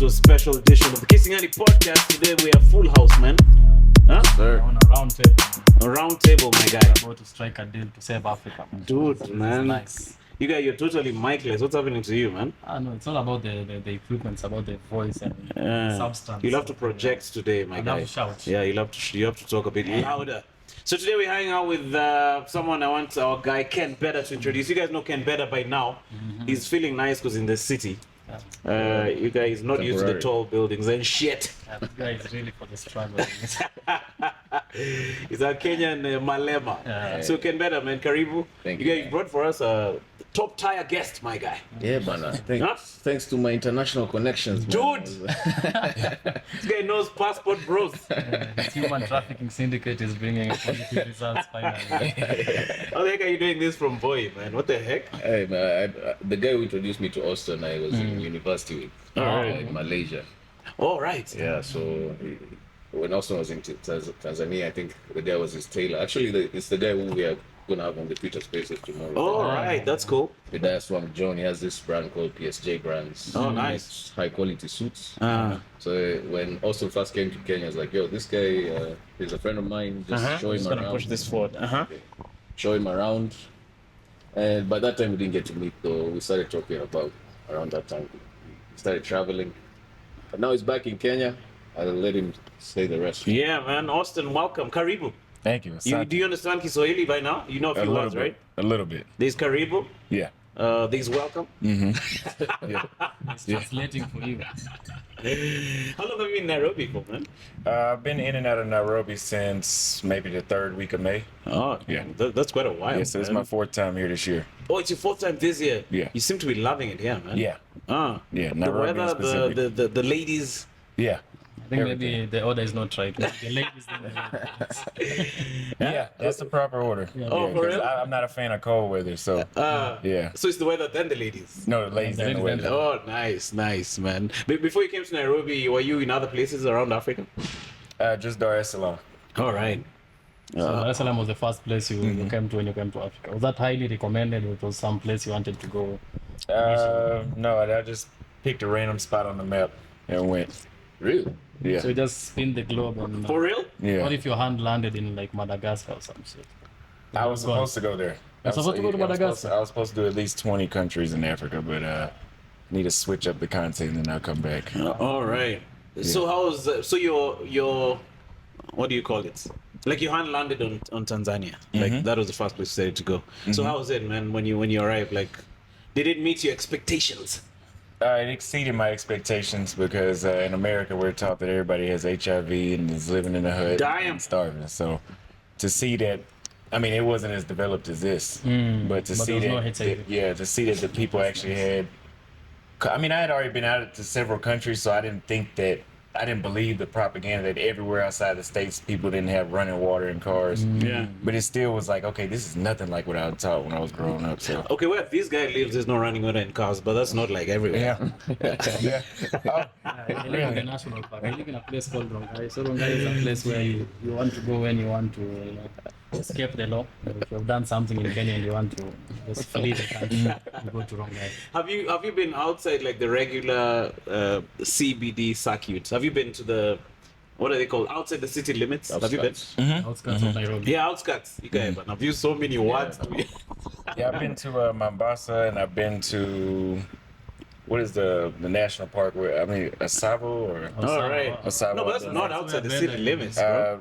to a special edition of the Kissing Annie podcast. Today we have full house, man. Huh? Sir. On a round table. A round table, my guy. About to strike a deal to save Africa. Man. Dude, This is man. nice. You guys, you're totally micless. What's happening to you, man? No, it's all about the equipment. It's about the voice and substance. You'll have to project today, my I'll guy. have to shout. Yeah, you have to talk a bit louder. So today we're hanging out with someone I want our guy Ken Better to introduce. You guys know Ken Better by now. He's feeling nice because in the city. You guys not used to the tall buildings and shit. This guy is really for the struggle. He's a Kenyan Malema. So Ken Better, man, Karibu. Thank you you. guys brought for us a top tier guest, my guy. Yeah, man. Thanks to my international connections, Dude! man. This guy knows passport bros. This human trafficking syndicate is bringing positive results finally. How the heck are you doing this from Boy, man? What the heck? Hey, man, the guy who introduced me to Auston, I was in university with in Malaysia. All right. Yeah, so when Auston was in Tanzania, I think the guy was his tailor. Actually, it's the guy who we are going to have on the Twitter Spaces tomorrow. All right, that's cool. The guy Swam John, he has this brand called PSJ Brands. Oh, nice. Makes high quality suits. So when Auston first came to Kenya, I was like, yo, this guy, he's a friend of mine. Just show him Just around. gonna push this forward. Show him around. And by that time, we didn't get to meet, though. We started talking about around that time. We started traveling. But now he's back in Kenya. I'll let him say the rest. Yeah, man. Austin, welcome. Karibu. Thank you. Do you understand Kiswahili by now? You know a few words, right? A little bit. There's Karibu. Yeah. There's welcome. Yeah. It's translating for you. How long have you been in Nairobi for, man? I've been in and out of Nairobi since maybe the third week of May. Oh, Yeah. That's quite a while. Yeah, so it's man. my fourth time here this year. Oh, it's your fourth time this year. Yeah. You seem to be loving it here, man. Yeah. The Yeah, Nairobi in weather, specific. the ladies. Yeah. I think maybe the order is not right. The ladies Yeah, that's the proper order. Oh, for 'cause real? I'm not a fan of cold weather, so yeah. So it's the weather then the ladies. No, the ladies and the ladies weather. Oh, nice, man. Before you came to Nairobi, were you in other places around Africa? Just Dar es Salaam. All right. So Dar es Salaam was the first place you came to when you came to Africa. Was that highly recommended, or it was some place you wanted to go? No, I just picked a random spot on the map and went. Really? Yeah. So you just spin the globe and. For real? Yeah. What if your hand landed in like Madagascar or some shit? I was supposed to go there. You're supposed to go to Madagascar? I was supposed to do at least 20 countries in Africa, but need to switch up the content and then I'll come back. All right. So how's so your what do you call it? Like your hand landed on Tanzania. Like that was the first place you decided to go. So how was it, man? When you arrived, like did it meet your expectations? It exceeded my expectations because in America we're taught that everybody has HIV and is living in a hut Damn. and starving. So to see that, I mean, it wasn't as developed as this, but to see there that, was no HIV. to see that the people actually had. I mean, I had already been out to several countries, so I didn't believe the propaganda that everywhere outside the States people didn't have running water and cars. Yeah. But it still was like, okay, this is nothing like what I was taught when I was growing up. So. Okay, where this guy lives, there's no running water in cars, but that's not like everywhere. Yeah. Oh, I live in the national park. I live in a place called Rongai. So Rongai is a place where you want to go when you want to escape the law. If you've done something in Kenya and you want to just flee the country, you go to Rongai. Have you been outside like the regular CBD circuit? Have you been to the what are they called? Outside the city limits? Have you been? Outskirts of Nairobi. Yeah, outskirts. You guys have used so many words to me. Yeah, I've been to Mombasa and I've been to what is the national park where Asavo or All right. Asavo. No, but that's not outside the city limits, bro. Uh,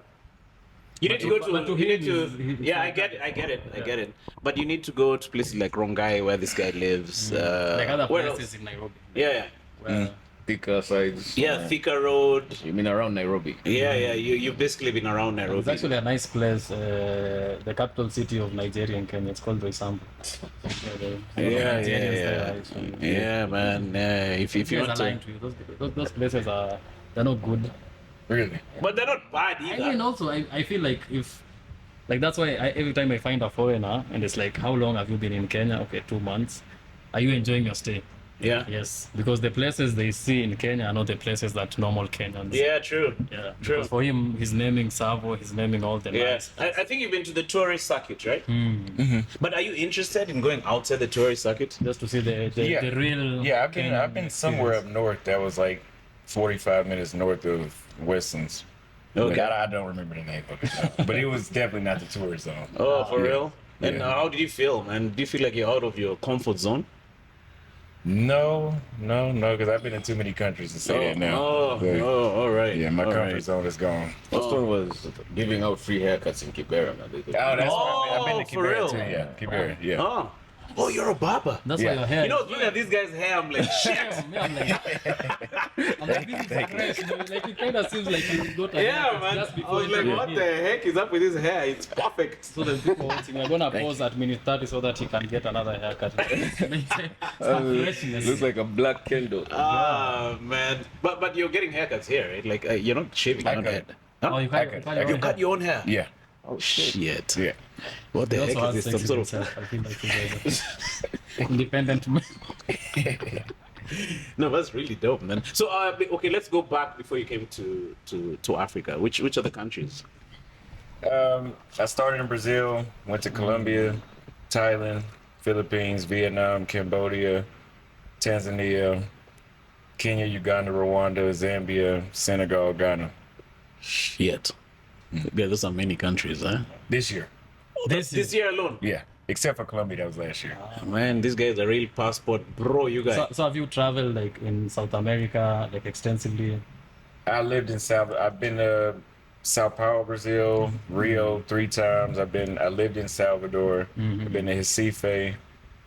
You need to go but to. to You need him to. is- Yeah, I get it. But you need to go to places like Rongai, where this guy lives. Like other where places else? in Nairobi. Yeah, Where Thika sides. yeah. Thika Road. You mean around Nairobi? Yeah. You've basically been around It's Nairobi. actually a nice place, the capital city of Nigeria and Kenya. It's called Roysambu. Yeah, man. If If you you're want lying to, to you, those places they're not good. really? but they're not bad I either. mean, also, I feel like that's why every time I find a foreigner and it's like, how long have you been in Kenya? Okay, 2 months. Are you enjoying your stay? Yeah. Yes, because the places they see in Kenya are not the places that normal Kenyans. Yeah, true. Yeah. True. Because for him, he's naming Savo, he's naming all the Yeah, nice. I think you've been to the tourist circuit, right? But are you interested in going outside the tourist circuit? Just to see the real. Yeah, I've been Kenyan somewhere up experience. north that was like 45 minutes north of Westlands. Okay. Like, I don't remember the name of it, no. But it was definitely not the tourist zone. Oh, for Yeah. real? And Yeah. how did you feel, man? Do you feel like you're out of your comfort zone? No, because I've been in too many countries to say that now. But, all right. yeah, my all comfort right. zone is gone. Auston was giving out free haircuts in Kibera, man. Oh, that's what I've been Oh, to for real? Kibera too. Yeah, Kibera. Yeah. Oh, you're a barber. That's Yeah. why your hair. You know, looking at these guys' hair, I'm like, shit. I'm like, this is fresh. You know, like it kind of seems like you got a Yeah, haircut man. just I before was like, you what came the here. heck is up with his hair? It's perfect. So the people watching, we're gonna pause at minute 30 so that he can get another haircut. Maintain some freshness. Looks like a black candle. Ah, man. But you're getting haircuts here, right? Like, you're not shaving your own cut. head. Oh, you I can't. could- You cut your own hair? Yeah. Oh, shit. Yeah. What the He heck also is has this? Some sex sort of... with himself. I feel like you guys are independent men. No, that's really dope, man. So, okay, let's go back before you came to Africa. Which other countries? I started in Brazil, went to Colombia, Thailand, Philippines, Vietnam, Cambodia, Tanzania, Kenya, Uganda, Rwanda, Zambia, Senegal, Ghana. Shit. Yeah, those are many countries, huh? This year. This year alone. Yeah. Except for Colombia, that was last year. Man, these guys are real passport bro, you guys. So have you traveled like in South America, like extensively? I've been to Sao Paulo, Brazil, Rio 3 times. I lived in Salvador. I've been to Recife.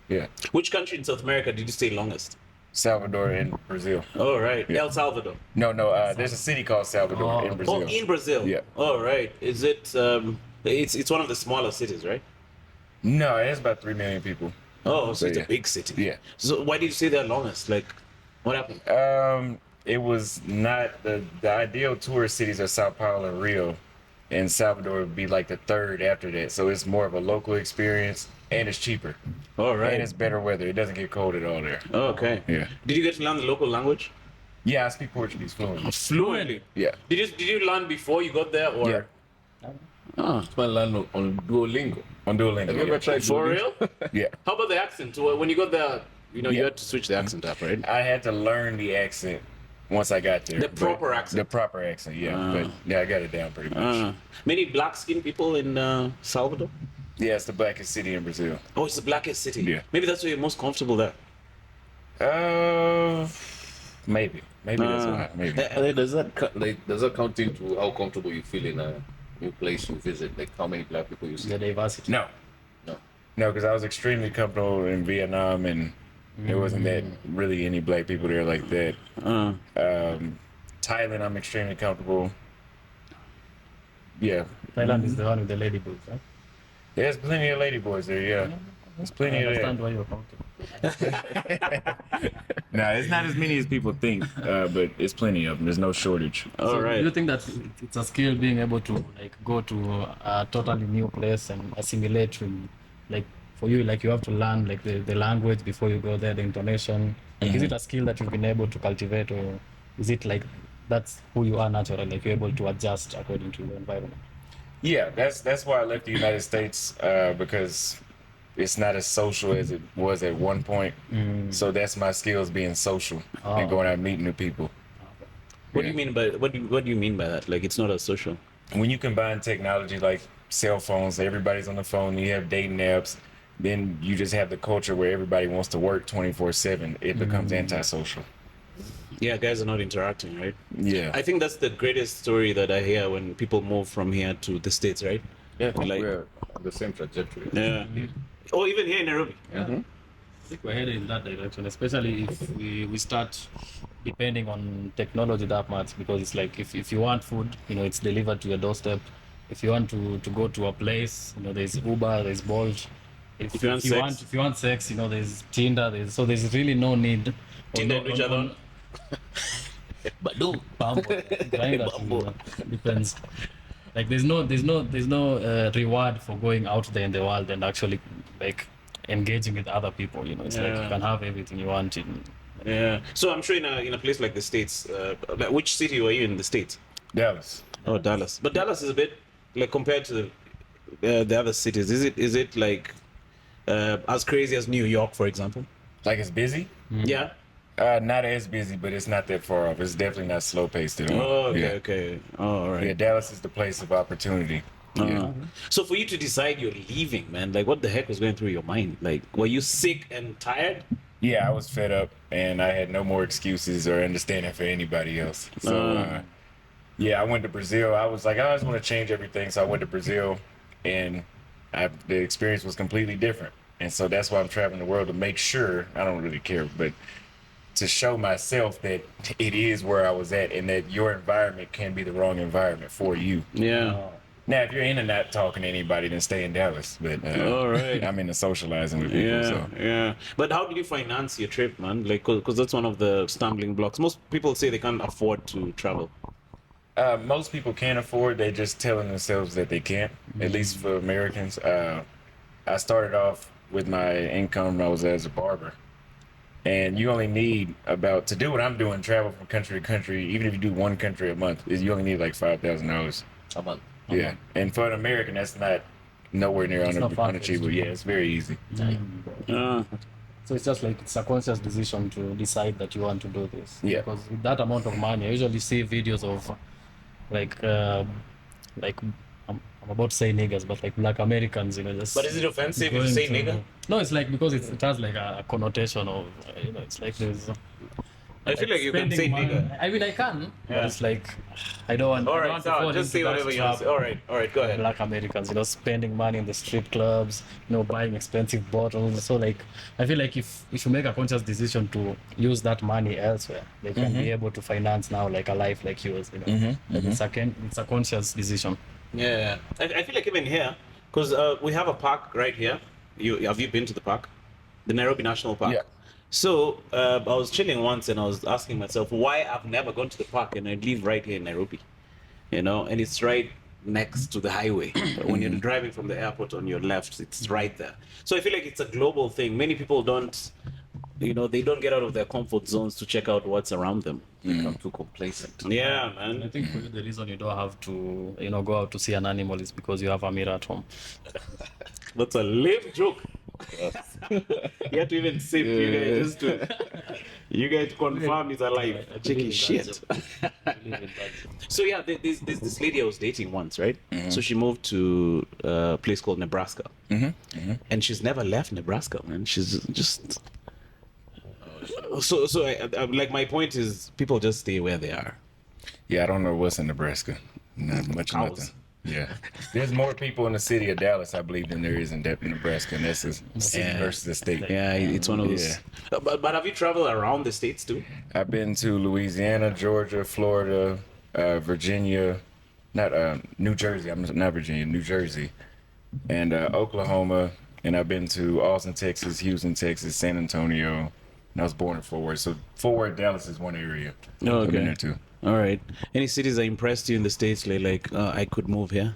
Yeah. Which country in South America did you stay longest? Salvador and Brazil. Oh, right. El Salvador. No, there's a city called Salvador Oh, in Brazil. Oh, in Brazil. Yeah. Oh, right. Is it it's one of the smaller cities, right? No, it's about 3 million people. Oh, so it's yeah. a big city. Yeah. So why did you stay there longest? Like, what happened? It was not the ideal tourist cities are Sao Paulo and Rio, and Salvador would be like the third after that. So it's more of a local experience, and it's cheaper, All right. and it's better weather. It doesn't get cold at all there. Oh, okay. Yeah. Did you get to learn the local language? Yeah, I speak Portuguese fluently. Fluently. Yeah. Did you learn before you got there, or? Yeah. Ah, Man, learn on Duolingo. On Duolingo. Have you ever Yeah. tried for Duolingo? real? Yeah. How about the accent? When you got there, you Yeah. had to switch the accent up, right? I had to learn the accent once I got there. The but- proper accent. The proper accent, yeah. But yeah, I got it down pretty much. Many black-skinned people in Salvador. Yeah, it's the blackest city in Brazil. Oh, it's the blackest city. Yeah. Maybe that's why you're most comfortable there. Maybe that's why. Maybe. Does that count into how comfortable you feel in a new place you visit? Like how many black people you see? The diversity. No, No. because I was extremely comfortable in Vietnam, and there wasn't that really any black people there like that. Thailand, I'm extremely comfortable. Yeah, Thailand is the one with the ladybugs, right? there's plenty of ladyboys there. Yeah, there's I plenty of understand that. why you're comfortable. No, it's not as many as people think, but it's plenty of them. There's no shortage. All So right. do you think that it's a skill being able to like go to a totally new place and assimilate to, like for you, like you have to learn like the language before you go there, the intonation. Like, is it a skill that you've been able to cultivate, or is it like that's who you are naturally, like you're able to adjust according to the environment? Yeah, that's why I left the United States because it's not as social as it was at one point. So that's my skills, being social and going out and meeting new people. What do you mean by what do you mean by that? Like it's not as social. When you combine technology like cell phones, everybody's on the phone, you have dating apps, then you just have the culture where everybody wants to work 24/7. It becomes antisocial. Yeah, guys are not interacting, right? Yeah. I think that's the greatest story that I hear when people move from here to the States, right? Yeah, Like- we're on the same trajectory. Yeah. Oh, even here in Nairobi. I think we're headed in that direction, especially if we start depending on technology that much, because it's like if you want food, it's delivered to your doorstep. If you want to go to a place, there's Uber, there's Bolt. If you want sex, there's Tinder. There's really no need. Tinder, which other one? Badu, Bumble, Grindr, depends. Like there's no reward for going out there in the world and actually like engaging with other people. It's like you can have everything you want in. Yeah. So I'm sure in a place like the States, like which city were you in the States? Dallas. Oh, Dallas. But Dallas is a bit like compared to the other cities. Is it like as crazy as New York, for example? Like it's busy? Yeah. Not as busy, but it's not that far off. It's definitely not slow paced at all. Oh, okay, yeah. okay. Oh, all right. Yeah, Dallas is the place of opportunity. Yeah. So for you to decide you're leaving, man, like what the heck was going through your mind? Like, were you sick and tired? Yeah, I was fed up and I had no more excuses or understanding for anybody else. So, yeah, I went to Brazil. I was like, I just want to change everything. So I went to Brazil and the experience was completely different. And so that's why I'm traveling the world to make sure, I don't really care, but to show myself that it is where I was at and that your environment can be the wrong environment for you. Yeah. Now, if you're into not talking to anybody, then stay in Dallas. But All right. I'm into socializing with people. Yeah, So. yeah. But how did you finance your trip, man? Like, because that's one of the stumbling blocks. Most people say they can't afford to travel. Most people can't afford. They're just telling themselves that they can't. At least for Americans. I started off with my income. I was as a barber, and you only need about to do what I'm doing, travel from country to country. Even if you do one country a month, is you only need like $5,000 a month. Yeah, and for an American, that's not nowhere near not far-fetched. unachievable. Yeah, it's very easy. Uh, So it's just like it's a conscious decision to decide that you want to do this. Yeah. Because with that amount of money, I usually see videos of like I'm about to say niggers, but like black Americans, just. but is it offensive if you going say to- nigga? No, it's like because it has like a connotation of it's like there's. I feel like you can spending say money. nigga. I mean, I can, Yeah. but it's like I don't want. All I don't right, want to so fall just say into that whatever you want to say. trap. All right, go ahead. Black Americans, spending money in the strip clubs, buying expensive bottles. So like, I feel like if you make a conscious decision to use that money elsewhere, they can be able to finance now like a life like yours. Like it's a conscious decision. Yeah, I feel like even here, because we have a park right here. Have you been to the park? The Nairobi National Park. Yeah. So I was chilling once and I was asking myself why I've never gone to the park, and I live right here in Nairobi, and it's right next to the highway. When you're driving from the airport on your left, it's right there. So I feel like it's a global thing. Many people don't, they don't get out of their comfort zones to check out what's around them. Become too complacent. Yeah, I man. think for you, the reason you don't have to, go out to see an animal is because you have a mirror at home. That's a lame joke. You have to even sip. You guys confirm it's alive. Cheeky shit. So yeah, there's this lady I was dating once, right? So she moved to a place called Nebraska, and she's never left Nebraska, man. She's just so. I like my point is people just stay where they are. Yeah, I don't know what's in Nebraska. Not much, Cows. nothing. Yeah, there's more people in the city of Dallas, I believe, than there is in Nebraska, and that's a city Yeah. versus a state. Yeah, it's one of those. Yeah. But have you traveled around the states too? I've been to Louisiana, Georgia, Florida, Virginia, not New Jersey. I'm not Virginia, New Jersey, and Oklahoma. And I've been to Austin, Texas, Houston, Texas, San Antonio. And I was born in Fort Worth, so Fort Worth, Dallas is one area. Oh, I've been okay. there too. All right. Any cities that impressed you in the states, I could move here?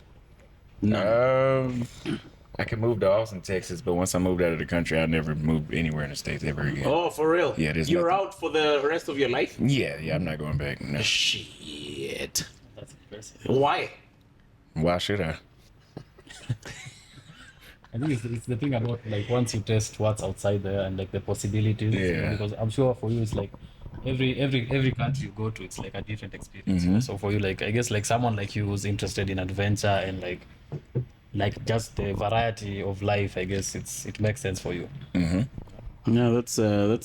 I could move to Austin, Texas, but once I moved out of the country, I never moved anywhere in the States ever again. Oh, for real? Yeah, there's You're nothing. out for the rest of your life? Yeah, I'm not going back. No. Shit. That's impressive. Why? Why should I? I think it's the thing about like once you test what's outside there and like the possibilities. Yeah. Because I'm sure for you it's like every country you go to, it's like a different experience. So for you, like I guess like someone like you who's interested in adventure and like just the variety of life, I guess it makes sense for you. Yeah, that's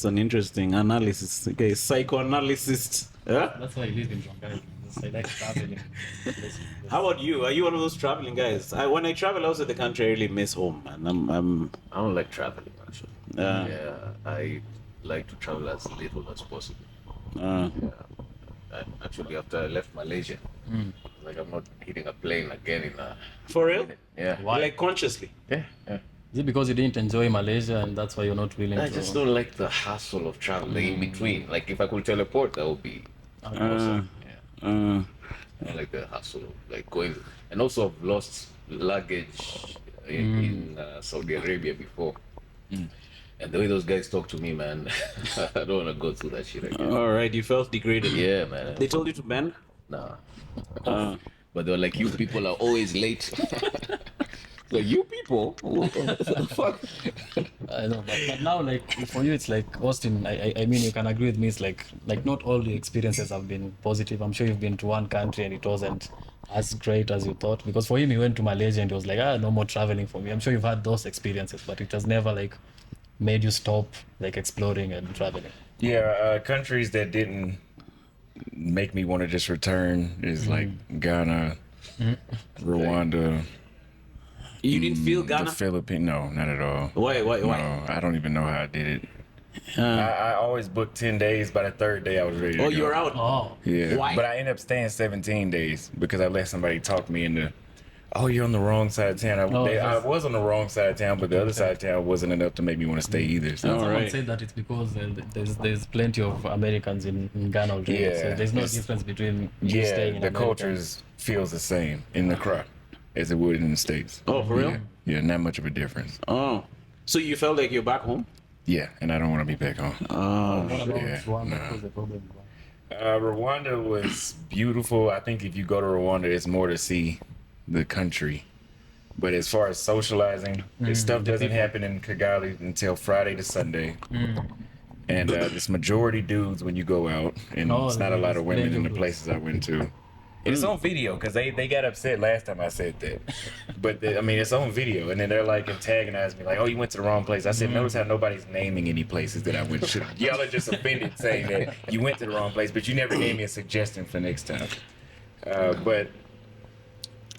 an interesting analysis. Okay, psychoanalyst. Yeah? That's why I live in Jongai. I like traveling. How about you? Are you one of those traveling guys? When I travel outside the country, I really miss home, man. I don't like traveling actually. Uh, Yeah, I like to travel as little as possible. uh, Actually, after I left Malaysia, like I'm not hitting a plane again in a for real? yeah. Why? Like consciously? Yeah, yeah. Is it because you didn't enjoy Malaysia and that's why you're not willing I to? just don't like the hassle of traveling in between. Like if I could teleport, that would be awesome. Yeah. I don't like the hassle of like going, and also I've lost luggage in Saudi Arabia before. And the way those guys talk to me, man, I don't want to go through that shit again. All right, you felt degraded. Yeah, man. They told you to bend? Nah. Uh, But they were like, you people are always late. Like, you people, what the fuck? I know, but now, like, for you, it's like Austin. I mean, you can agree with me. It's like not all the experiences have been positive. I'm sure you've been to one country and it wasn't as great as you thought. Because for him, he went to Malaysia and he was like, no more traveling for me. I'm sure you've had those experiences, but it has never like made you stop like exploring and traveling. Yeah, countries that didn't make me want to just return is like Ghana, Rwanda. You didn't feel The Ghana? Philippines? No, not at all. Why? No, I don't even know how I did it. I always booked 10 days. By the third day, I was ready to Oh, go. you were out. Oh, Yeah. Why? But I ended up staying 17 days because I let somebody talk me into, oh, you're on the wrong side of town. I was on the wrong side of town, but the other side of town wasn't enough to make me want to stay either. So. someone right. said that it's because there's plenty of Americans in Ghana already. Yeah, So there's no it's- difference between you staying Yeah, in the America. cultures feels the same in the crowd as it would in the States. Oh, for real? Yeah, not much of a difference. Oh. So you felt like you're back home? Yeah, and I don't want to be back home. Oh. What about Yeah, Rwanda? nah. What was the problem? Rwanda was beautiful. I think if you go to Rwanda, it's more to see the country. But as far as socializing, this stuff doesn't happen in Kigali until Friday to Sunday. And it's majority dudes when you go out, and Oh, it's not a lot of women plenty in the of places I went to. And it's on video because they got upset last time I said that. But I mean, it's on video, and then they're like antagonizing me, like, "Oh, you went to the wrong place." I said, "Notice how nobody's naming any places that I went to. Y'all are just offended saying that you went to the wrong place, but you never gave me a suggestion for next time." But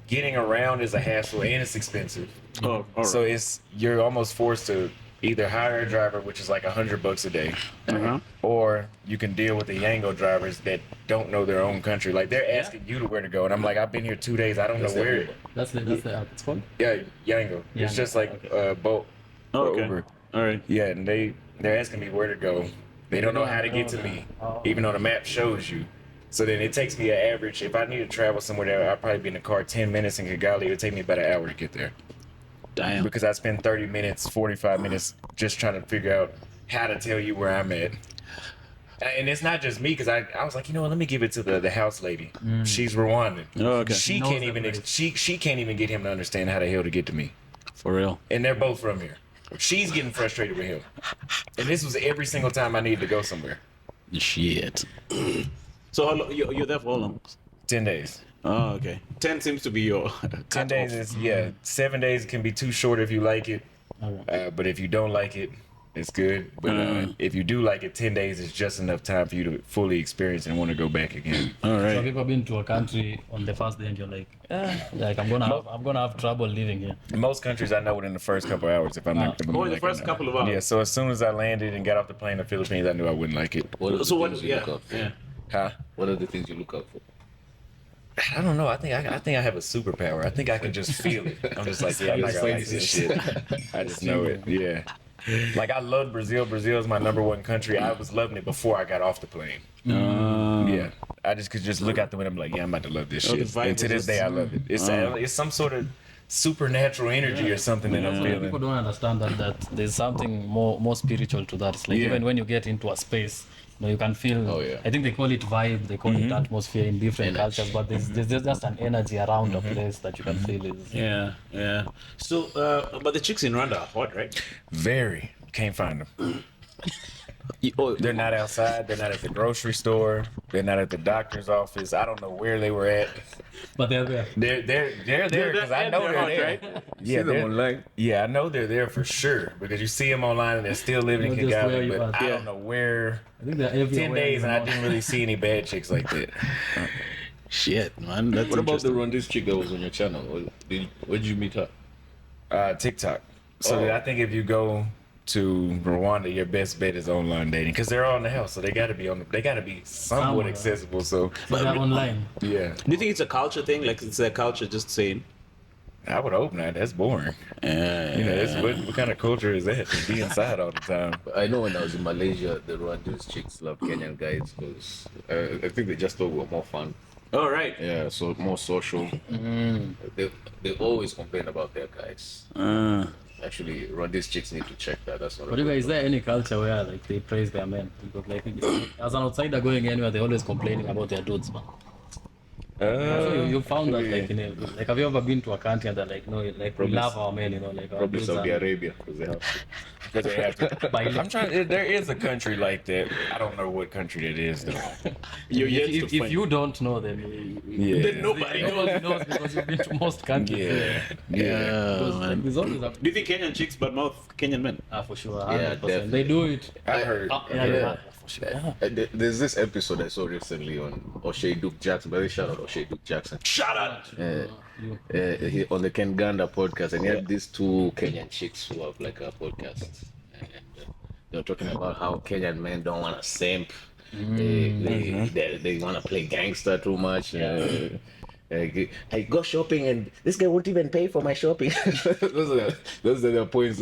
getting around is a hassle and it's expensive. Oh, all right. So you're almost forced to either hire a driver, which is like $100 a day, Uh-huh. or you can deal with the Yango drivers that don't know their own country. Like they're asking you to where to go, and I'm like, I've been here 2 days, I don't know where. That's the app it's called. Yeah, Yango. It's Yango, just like Bolt Oh, or okay. Uber. All right. Yeah, and they're asking me where to go. They don't know how to get to me, even though the map shows you. So then it takes me an average. If I need to travel somewhere there, I'll probably be in the car 10 minutes in Kigali. It would take me about an hour to get there. Damn. Because I spend 30 minutes, 45 minutes just trying to figure out how to tell you where I'm at. And it's not just me, because I was like, you know what, let me give it to the house lady. She's Rwandan. Oh, okay. She Knows can't the even place. she can't even get him to understand how the hell to get to me. For real. And they're both from here. She's getting frustrated with him. And this was every single time I needed to go somewhere. Shit. So how long, you're there for how long? 10 days. Oh, okay. 10 seems to be your 10 cut days off. is, yeah. 7 days can be too short if you like it. Alright. But if you don't like it, it's good. But if you do like it, 10 days is just enough time for you to fully experience and want to go back again. All So have right. you ever been to a country on the first day and you're like, like I'm gonna have trouble living here? In most countries, I know within the first couple of hours if I'm not. If I'm Oh, in the like first it or not. couple of hours. Yeah. So as soon as I landed and got off the plane in the Philippines, I knew I wouldn't like it. What are the So what? things you Yeah. look out for? Yeah. Huh? What are the things you look out for? I don't know. I think I have a superpower. I think I can just feel it. I'm just like, yeah, I'm not gonna like this shit. I just know it. Yeah. Like I love Brazil. Brazil is my #1 country. I was loving it before I got off the plane. Yeah. I just could just look out the window. I'm like, yeah, I'm about to love this Oh, the shit. vibe And to was this just- day, I love it. It's some sort of supernatural energy or something that I'm People feeling. don't understand that there's something more spiritual to that. It's like Yeah. even when you get into a space, you can feel. Oh, yeah. I think they call it vibe, they call it atmosphere in different cultures, but there's just an energy around a place that you can feel. Yeah. Yeah. So, but the chicks in Rwanda are hot, right? Very. Can't find them. Oh, They're not outside. They're not at the grocery store. They're not at the doctor's office. I don't know where they were at. But they're there. They're there because I know they're hot, there. right? Yeah, See them they're- online? Yeah, I know they're there for sure because you see them online and they're still living in Not just where Kigali, you but are. I don't know where. I think they're everywhere. 10 days and I didn't really see any bad chicks like that. shit, man. That's What about the interesting. Rwandese chick that was on your channel? Where did you meet her? TikTok. So Oh. I think if you go to Rwanda, your best bet is online dating because they're all in the house, so they got to be They got to be somewhat Somewhere. accessible. So So they're online. yeah, Do you think it's a culture thing? Like it's a culture just saying? I would hope not. That's boring. You know, what kind of culture is that? To be inside all the time. I know when I was in Malaysia, the Rwandese chicks love Kenyan guys because I think they just thought we were more fun. Oh, right. Yeah, so more social. They always complain about their guys. Actually, Rwandese chicks need to check that. That's not. But you guys, is there any culture where like they praise their men? Because like as an outsider going anywhere, they're always complaining about their dudes, man. So you found that like like have you ever been to a country and they're like no like we love our men, like our Probably dudes Saudi are- Arabia because they have to. Because they have to. I'm trying. There is a country like that. I don't know what country that is though. You're yet If, to if find. you don't know, then Yeah. Then nobody knows. nobody knows because you've been to most countries. Yeah. Yeah. Because, like, there's always a Do you think Kenyan chicks badmouth Kenyan men? for sure, Yeah, 100%. definitely. They do it. I heard. Yeah, for sure. Yeah. There's this episode I saw recently on O'Shea Duke Jackson. By the way, shout out O'Shea Duke Jackson. Shut up! On the Ken Ganda podcast, and he had these two Kenyan chicks who have like a podcast, and they were talking about how Kenyan men don't want to simp. They want to play gangster too much. I go shopping and this guy won't even pay for my shopping. those are the points.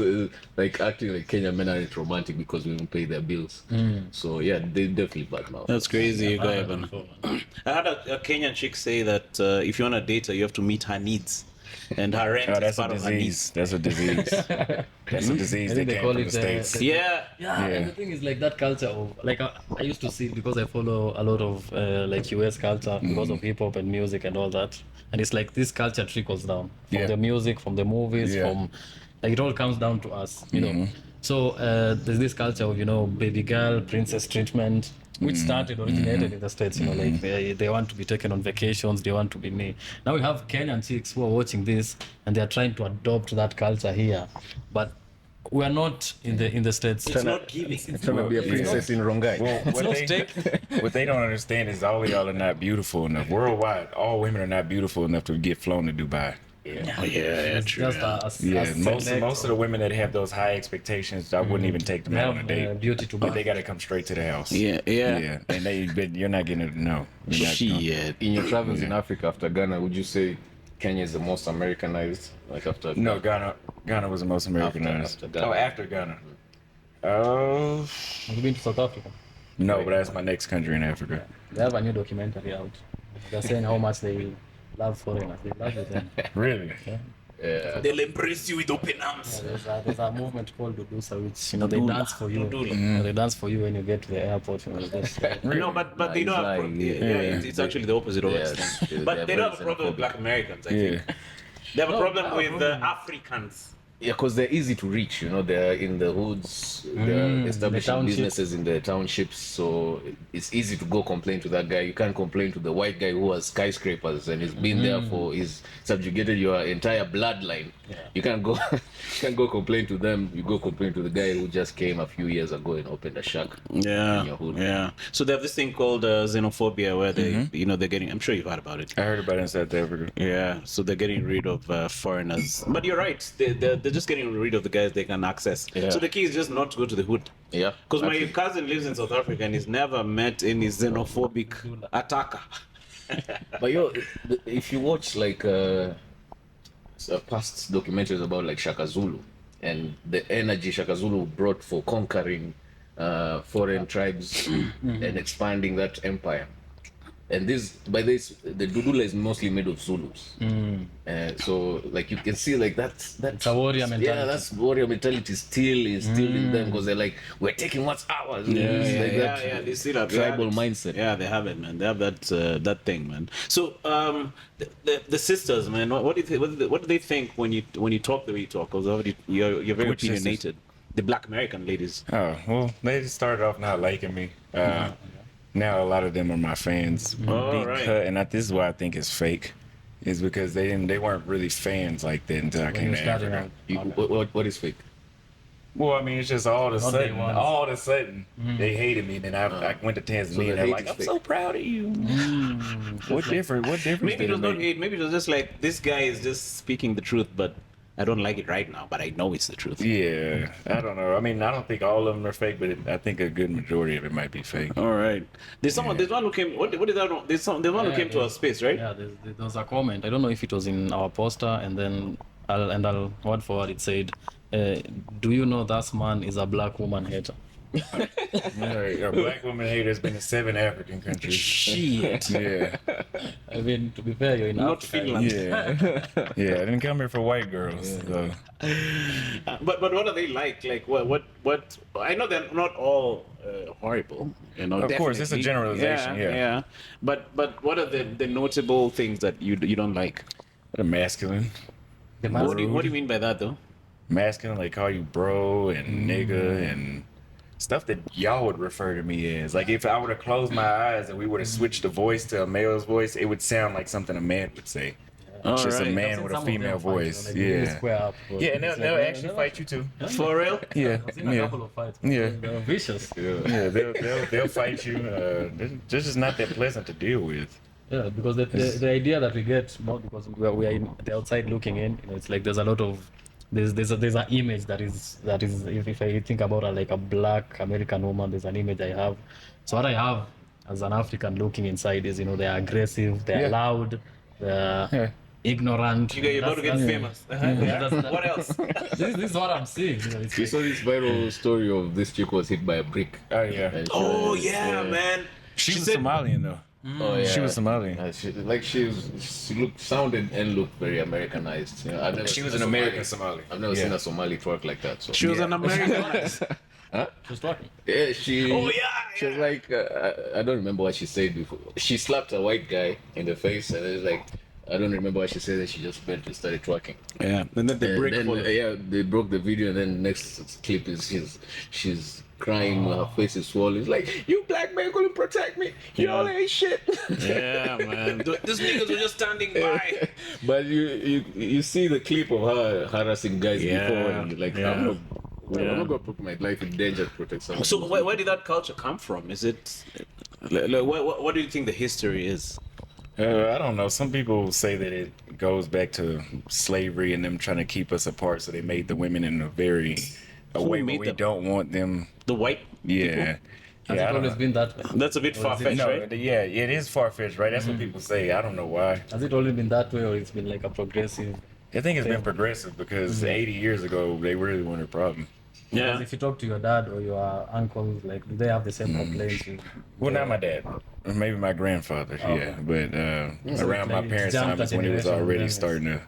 Like acting like Kenyan men aren't romantic because we don't pay their bills. So yeah, they definitely badmouth. That's crazy, you guys. Before, man. I had a Kenyan chick say that if you want to date her, you have to meet her needs. And her rent Oh, is that's a part of her needs. disease. That's a disease. That's a disease I that think they came call from it, the States. Yeah. Yeah, Yeah. and the thing is like that culture of like I used to see because I follow a lot of like US culture because of hip hop and music and all that, and it's like this culture trickles down from Yeah. the music, from the movies, Yeah. from like it all comes down to us, you know. So there's this culture of baby girl princess treatment. Which originated in the States, like they want to be taken on vacations, they want to be me. Now we have Kenyan chicks who are watching this and they are trying to adopt that culture here, but we are not in the States. It's not giving. Trying to be a princess in Rongai. Well, what they don't understand is all of y'all are not beautiful enough. Worldwide, all women are not beautiful enough to get flown to Dubai. Oh, yeah, true. Just Most of the women that have those high expectations, I wouldn't even take them they out on a have date. beauty to But buy. they got to come straight to the house. Yeah. And but you're not getting it. No. You're not gonna- Shit. In your travels in Africa after Ghana, would you say Kenya is the most Americanized? Like after No, Ghana was the most Americanized. After Ghana. Oh, after Ghana. Oh, Have you been to South Africa? no, but that's my next country in Africa. They have a new documentary out. They're saying how much they love foreigners. They love it. Really? They'll embrace you with open arms. There's a movement called Dudusa, which they dance for you. Dudula. They dance for you when you get to the airport. No, but they don't have. It's actually the opposite of it. But they don't have a problem with Black Americans. I think they have a problem with Africans. Yeah, because they're easy to reach. They're in the hoods, they're establishing townships. businesses in the townships, so it's easy to go complain to that guy. You can't complain to the white guy who has skyscrapers and he's been there he's subjugated your entire bloodline. You can't go, complain to them. You go complain to the guy who just came a few years ago and opened a shack. in your hood. Yeah. So they have this thing called xenophobia, where they, they're getting. I'm sure you've heard about it. I heard about it in South Africa. Yeah, so they're getting rid of foreigners. But you're right, they're just getting rid of the guys they can access. Yeah. So the key is just not to go to the hood. Yeah, Because my cousin lives in South Africa and he's never met any xenophobic attacker. But if you watch like past documentaries about like Shaka Zulu and the energy Shaka Zulu brought for conquering foreign tribes and expanding that empire. And the Dudula is mostly made of Zulus. So like you can see like that's It's a warrior mentality. Yeah, that's warrior mentality still in them because they're like, we're taking what's ours. It's like that They still have tribal that. mindset. Yeah, they have it, man. They have that thing, man. So the sisters, man, what do they think when you talk the way you talk? Because you're very Which sisters? opinionated. The Black American ladies. Oh, well, they started off not liking me. Now a lot of them are my fans. Oh, right. And this is why I think it's fake. Is because they weren't really fans like that until I When came you to started Africa. out. What is fake? Well, I mean, it's just all of a Not sudden, day ones. they hated me. Then I went to Tanzania. the and they're hate like, is I'm fake. so proud of you. What difference? Maybe it did was it not make? hate. Maybe it was just like this guy is just speaking the truth, but I don't like it right now. But I know it's the truth. Yeah, I don't know. I mean, I don't think all of them are fake, but I think a good majority of it might be fake. All right. There's one who came. What is that one? There's one who came to our space, right? Yeah, there was a comment. I don't know if it was in our poster, and then I'll word for word it said, "Do you know that man is a black woman hater?" A black woman hater has been in 7 African countries. Shit. Yeah. I mean, to be fair, you're in Not Africa. Finland. Yeah. Yeah, I didn't come here for white girls. So. But what are they like? Like what? I know they're not all horrible. You know, Of course, it's a definitely. generalization, yeah. But what are the notable things that you don't like? They're masculine. The What do you mean by that though? Masculine, like call you bro and nigga and stuff that y'all would refer to me as. Like if I were to close my eyes and we were to switch the voice to a male's voice, it would sound like something a man would say. It's just a Alright. man with a female voice. Yeah. Yeah, and they'll actually fight you too. For real? Yeah. I've seen a Yeah. couple of fights. Yeah. They're vicious. Yeah, they'll fight you. They're just not that pleasant to deal with. Yeah, because the idea that we get more because we are in the outside looking in, you know, it's like there's a lot of there's an image that is if I think about it, like a black American woman, there's an image I have. So what I have as an African looking inside is, you know, they're aggressive, they're Yeah. loud, they're Yeah. ignorant. You're about to get That's- famous. that's- What else? This is what I'm seeing. You know, it's You like- saw this viral story of this chick was hit by a brick. Oh yeah. And she Oh was- yeah, man. She was said- Somalian though. Oh yeah. She was Somalian. She looked, sounded and looked very Americanized. You know, I've never She seen was a an Somali- American Somali. I've never Yeah. seen a Somali twerk like that. So She was an American. She's talking. yeah, she. Oh, yeah, She was like, I don't remember what she said before. She slapped a white guy in the face, and it was like, I don't remember what she said. And she just went and started twerking. Yeah, and then the And break then, for the- yeah, they broke the video, and then next clip is she's crying, her face is swollen. It's like, you black man couldn't protect me. You all ain't shit. Yeah, man. These niggas were just standing by. But you see the clip of her harassing guys Yeah, before, and you're like, yeah. I'm Yeah. not gonna put my life in danger to protect someone. So where did that culture come from? Is it? What do you think the history is? I don't know. Some people say that it goes back to slavery and them trying to keep us apart, so they made the women in a way Who where made we them? don't want them. The white? Yeah. Has Yeah, it I don't always know. been that way? That's a bit far fetched, No, right? yeah, it is far fetched, right? That's what people say. I don't know why. Has it always been that way, or it's been like a progressive? I think it's been progressive because 80 years ago they really weren't a problem. Yeah. Because if you talk to your dad or your uncles, like, do they have the same complaints? Well, not my dad, or maybe my grandfather. Yeah, but So around my it's parents' jumped time a is when it was generation, already then starting to.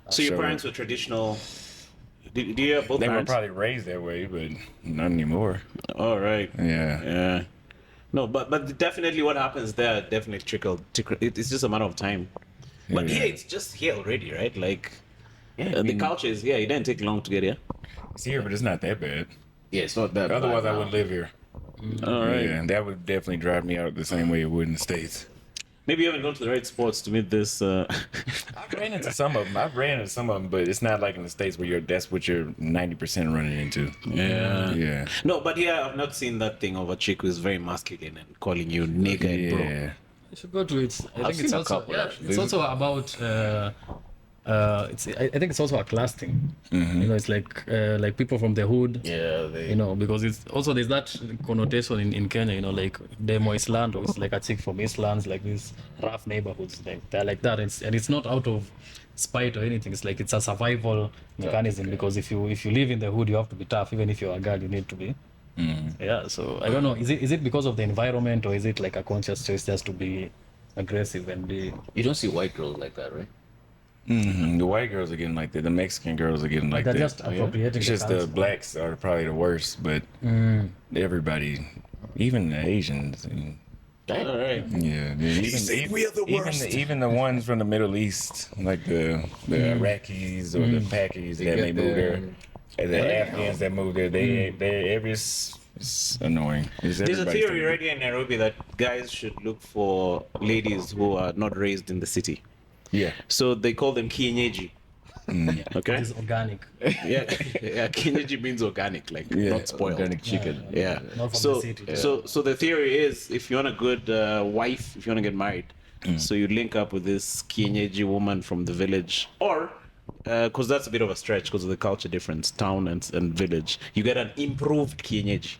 So your show. parents were traditional. Do you have both They were parents? probably raised that way, but not anymore. All right. Yeah. Yeah. No, but definitely what happens there definitely trickled. It's just a matter of time. But Yeah. here it's just here already, right? Like Yeah, the culture is here. It didn't take long to get here. It's here, but it's not that bad. Yeah, it's not that. Otherwise, bad I now. wouldn't live here. All right. Yeah, that would definitely drive me out the same way it would in the States. Maybe you haven't gone to the right sports to meet this. I've ran into some of them. I've ran into some of them, but it's not like in the States where that's what you're 90% running into. Yeah. Yeah. No, but yeah, I've not seen that thing of a chick who's very masculine and calling you nigga and bro. Yeah. You should go to it. I I've think it's seen a also couple, yeah, actually. it's also about I think it's also a class thing. You know, it's like people from the hood. Yeah, they. You know, because it's also there's that connotation in Kenya. You know, like Demo Island or it's like a chick from Eastlands, like these rough neighborhoods. Like they're like that, and it's not out of spite or anything. It's like it's a survival mechanism because if you live in the hood, you have to be tough. Even if you're a girl, you need to be. Yeah. So I don't know. Is it because of the environment or is it like a conscious choice just to be aggressive and be? You don't see white girls like that, right? The white girls are getting like that. The Mexican girls are getting like They're that. just appropriating. It's just the blacks are probably the worst, but everybody, even the Asians, and All right. yeah, we are the worst. even the ones from the Middle East, like the Iraqis or the Pakis that may get move there, the- and the Afghans that move there, they every it's annoying. It's There's a everybody's theory thing. right here in Nairobi that guys should look for ladies who are not raised in the city. Yeah, So they call them kienyeji. Okay. It's organic. Yeah, yeah. Kienyeji means organic, like Yeah, not spoiled. Organic chicken. Yeah. Not from So, the city. so the theory is, if you want a good wife, if you want to get married, so you link up with this kienyeji woman from the village, or because that's a bit of a stretch because of the culture difference, town and village. You get an improved kienyeji.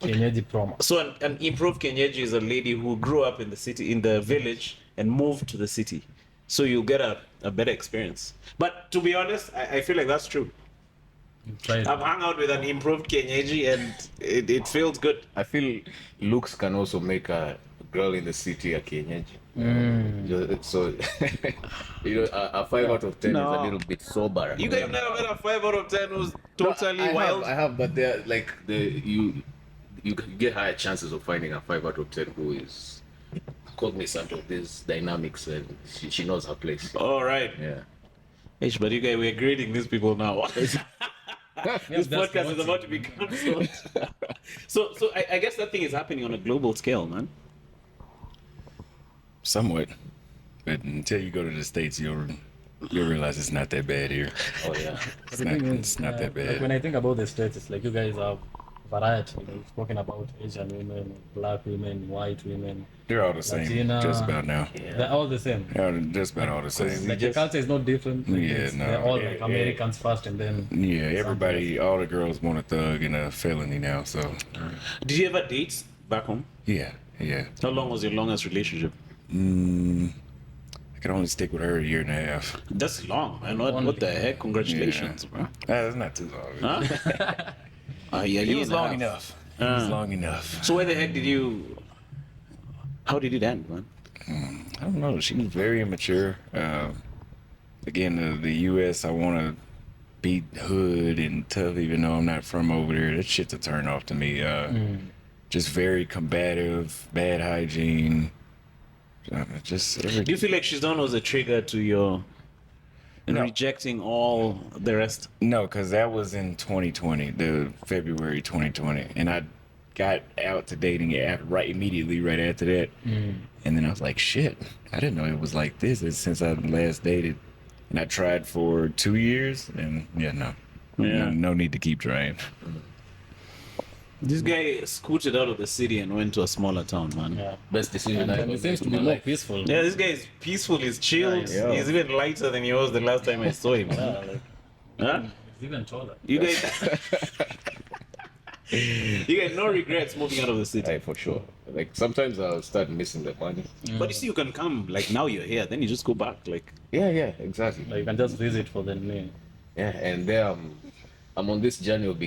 Kienyeji promo. So an improved kienyeji is a lady who grew up in the city, in the village, and moved to the city. So you get a better experience. But to be honest, I feel like that's true. Try it. I've hung out with an improved Kenyeji and it feels good. I feel looks can also make a girl in the city a kienyeji. So, a 5 out of 10 is No. a little bit sober. You guys never met a 5 out of 10 who's totally wild. I have, but they're like you get higher chances of finding a 5 out of 10 who is cognizant of these dynamics and she knows her place. All right. Yeah. Hey, but you guys, we're grading these people now. This that's podcast is what- about to be cancelled. so I guess that thing is happening on a global scale, man. Somewhat. But until you go to the States, you'll realize it's not that bad here. Oh yeah. It's not that bad. Like when I think about the states, it's like you guys have variety. Like you've spoken about Asian women, black women, white women. They're all the same, Latina. just about now. They're all the same. They're just about all the same. Like the culture is not different. Like, Yeah, it's- no, They're all yeah, like yeah. Americans first, and then Yeah, everybody, all the girls want a thug and a felony now. So, Did you ever date back home? yeah. How long was your longest relationship? I could only stick with her a year and a half. That's long, man. What the heck? Congratulations, bro. That's not too long. Huh? Yeah, It was long enough. It was long enough. So where the heck did you? How did it end, man? I don't know. She was very immature. Again, the U.S. I want to be hood and tough, even though I'm not from over there. That shit's a turn off to me. Just very combative, bad hygiene. Just everything. Do you feel like she's done was a trigger to your No. rejecting all the rest? No, because that was in 2020, the February 2020, and I got out to dating immediately right after that, and then I was like, shit, I didn't know it was like this since I last dated, and I tried for 2 years, and no need to keep trying. This guy scooted out of the city and went to a smaller town, man. yeah. Best decision I And ever it seems made to in be my more life. peaceful. Yeah, this guy is peaceful, he's chilled, Yeah. he's even lighter than he was the last time I saw him. Yeah, like, Huh? it's even taller. You guys, you guys, no regrets moving out of the city. Aye, for sure. Like sometimes I'll start missing the money. But you see, you can come, like now you're here, then you just go back. Like, Yeah, exactly. Like you can just visit for the name. Yeah, and there I'm on this journey of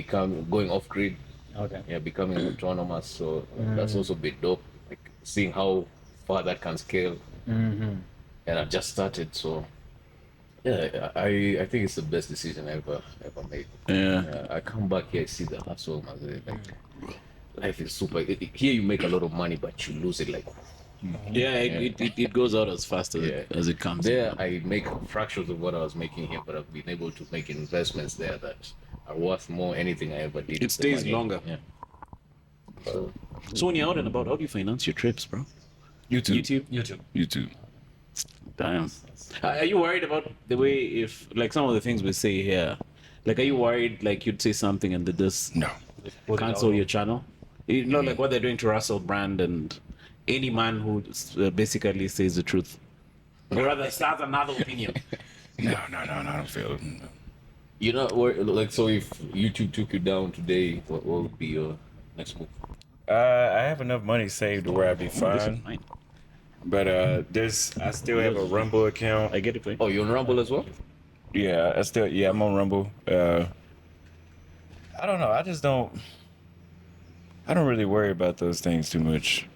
going off grid. Okay. Yeah, becoming autonomous. So that's also a bit dope. Like seeing how far that can scale. Mm-hmm. And I've just started, so yeah, I think it's the best decision I ever made. yeah. I come back here, I see the hustle, man. Like life is super. Here you make a lot of money, but you lose it. Like Yeah, it goes out as fast as, Yeah. as it comes. there, I make fractions of what I was making here, but I've been able to make investments there that are worth more anything I ever did. It with the stays money. longer. Yeah. So So when you're out and about, how do you finance your trips, bro? YouTube? YouTube. Damn. Are you worried about the way, if, like some of the things we say here, like, are you worried, like, you'd say something and they just No. Put it cancel out. your channel? You know, like what they're doing to Russell Brand and any man who basically says the truth. Or rather, starts another opinion. No, I don't feel. you know, like so if YouTube took you down today, what would be your next move? I have enough money saved to where I'd be This is fine. mine. But I still have a Rumble account. I get it, right? Oh, you're on Rumble as well? Yeah, I'm on Rumble. I don't know. I don't really worry about those things too much.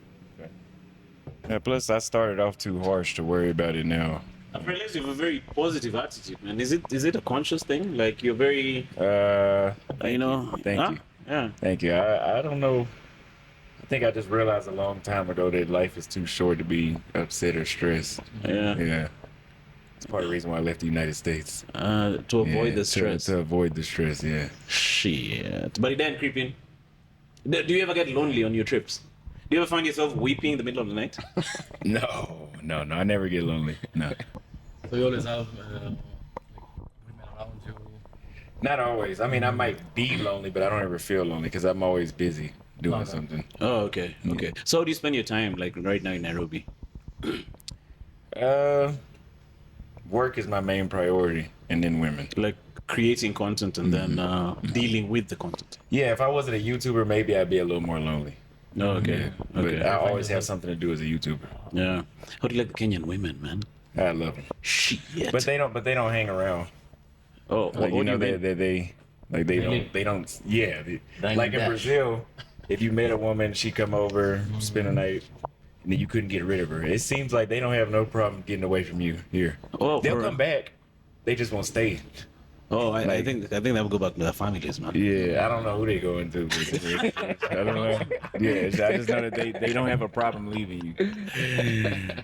Yeah, plus, I started off too harsh to worry about it now. I've realized you have a very positive attitude, man. Is it a conscious thing? Like you're very, you know? Thank Huh? you. Yeah. Thank you. I don't know. I think I just realized a long time ago that life is too short to be upset or stressed. Yeah. Yeah. It's part of the reason why I left the United States. To avoid Yeah, the stress. To avoid the stress, yeah. Shit. But it didn't creep in. Do you ever get lonely on your trips? Do you ever find yourself weeping in the middle of the night? No. I never get lonely. No. So you always have like, women around you. Not always. I mean, I might be lonely, but I don't ever feel lonely because I'm always busy doing Okay. something. Oh, okay. Okay. So how do you spend your time, like right now in Nairobi? Work is my main priority, and then women. Like creating content and then dealing with the content. Yeah, if I wasn't a YouTuber, maybe I'd be a little more lonely. Oh, okay. But Okay. I always have something to do as a YouTuber. Yeah. How do you like the Kenyan women, man? I love them. Shit. But they don't hang around. Oh, Like, what you do know, you mean? Like they Really? don't. Yeah, Dine like and in dash. Brazil, if you met a woman, she come over, spend a night, and then you couldn't get rid of her. It seems like they don't have no problem getting away from you here. Oh, They'll for come real? back. They just won't stay. Oh, I Like- think they will go back to their families, man. Yeah, I don't know who they going to. I don't know. Yeah, I just know that they don't have a problem leaving you.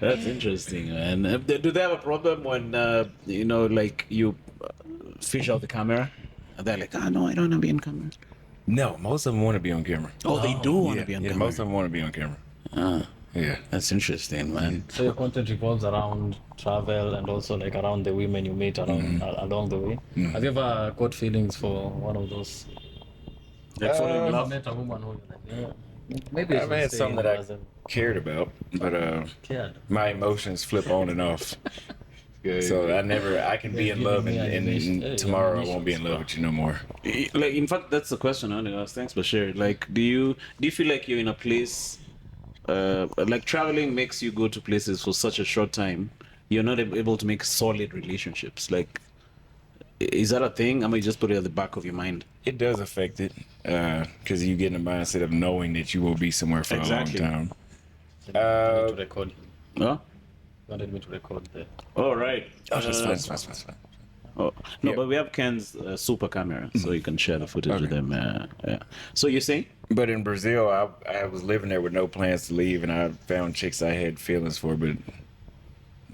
That's interesting, man. Do they have a problem when like you fish out the camera? And they're like, no, I don't want to be in camera. No, most of them want to be on camera. Oh, they do want to Yeah, be on yeah, camera. most of them want to be on camera. Ah, Yeah. that's interesting, man. So your content revolves around travel and also like around the women you meet around along the way. Have you ever caught feelings for one of those? Like falling in Ever love. met a woman who you're like, yeah, maybe I I've should had stay some in that I Brazil. cared about, but Cared. my emotions flip on and off. Good. So I can be in Give love me and animation. Hey, tomorrow I animation won't be in is love fun. with you no more. Like, in fact, that's the question I want to ask. Thanks for sharing. Like, do you feel like you're in a place, like traveling makes you go to places for such a short time, you're not able to make solid relationships? Like, is that a thing? I mean, just put it at the back of your mind. It does affect it because you get in the mindset of knowing that you will be somewhere for Exactly. a long time. I wanted to record. Huh? Wanted me to record the. All right. Oh, that's fine, that's fine. Oh, no, Yeah. but we have Ken's super camera, so you can share the footage with Okay. them. Yeah. So you're saying? But in Brazil, I was living there with no plans to leave, and I found chicks I had feelings for, but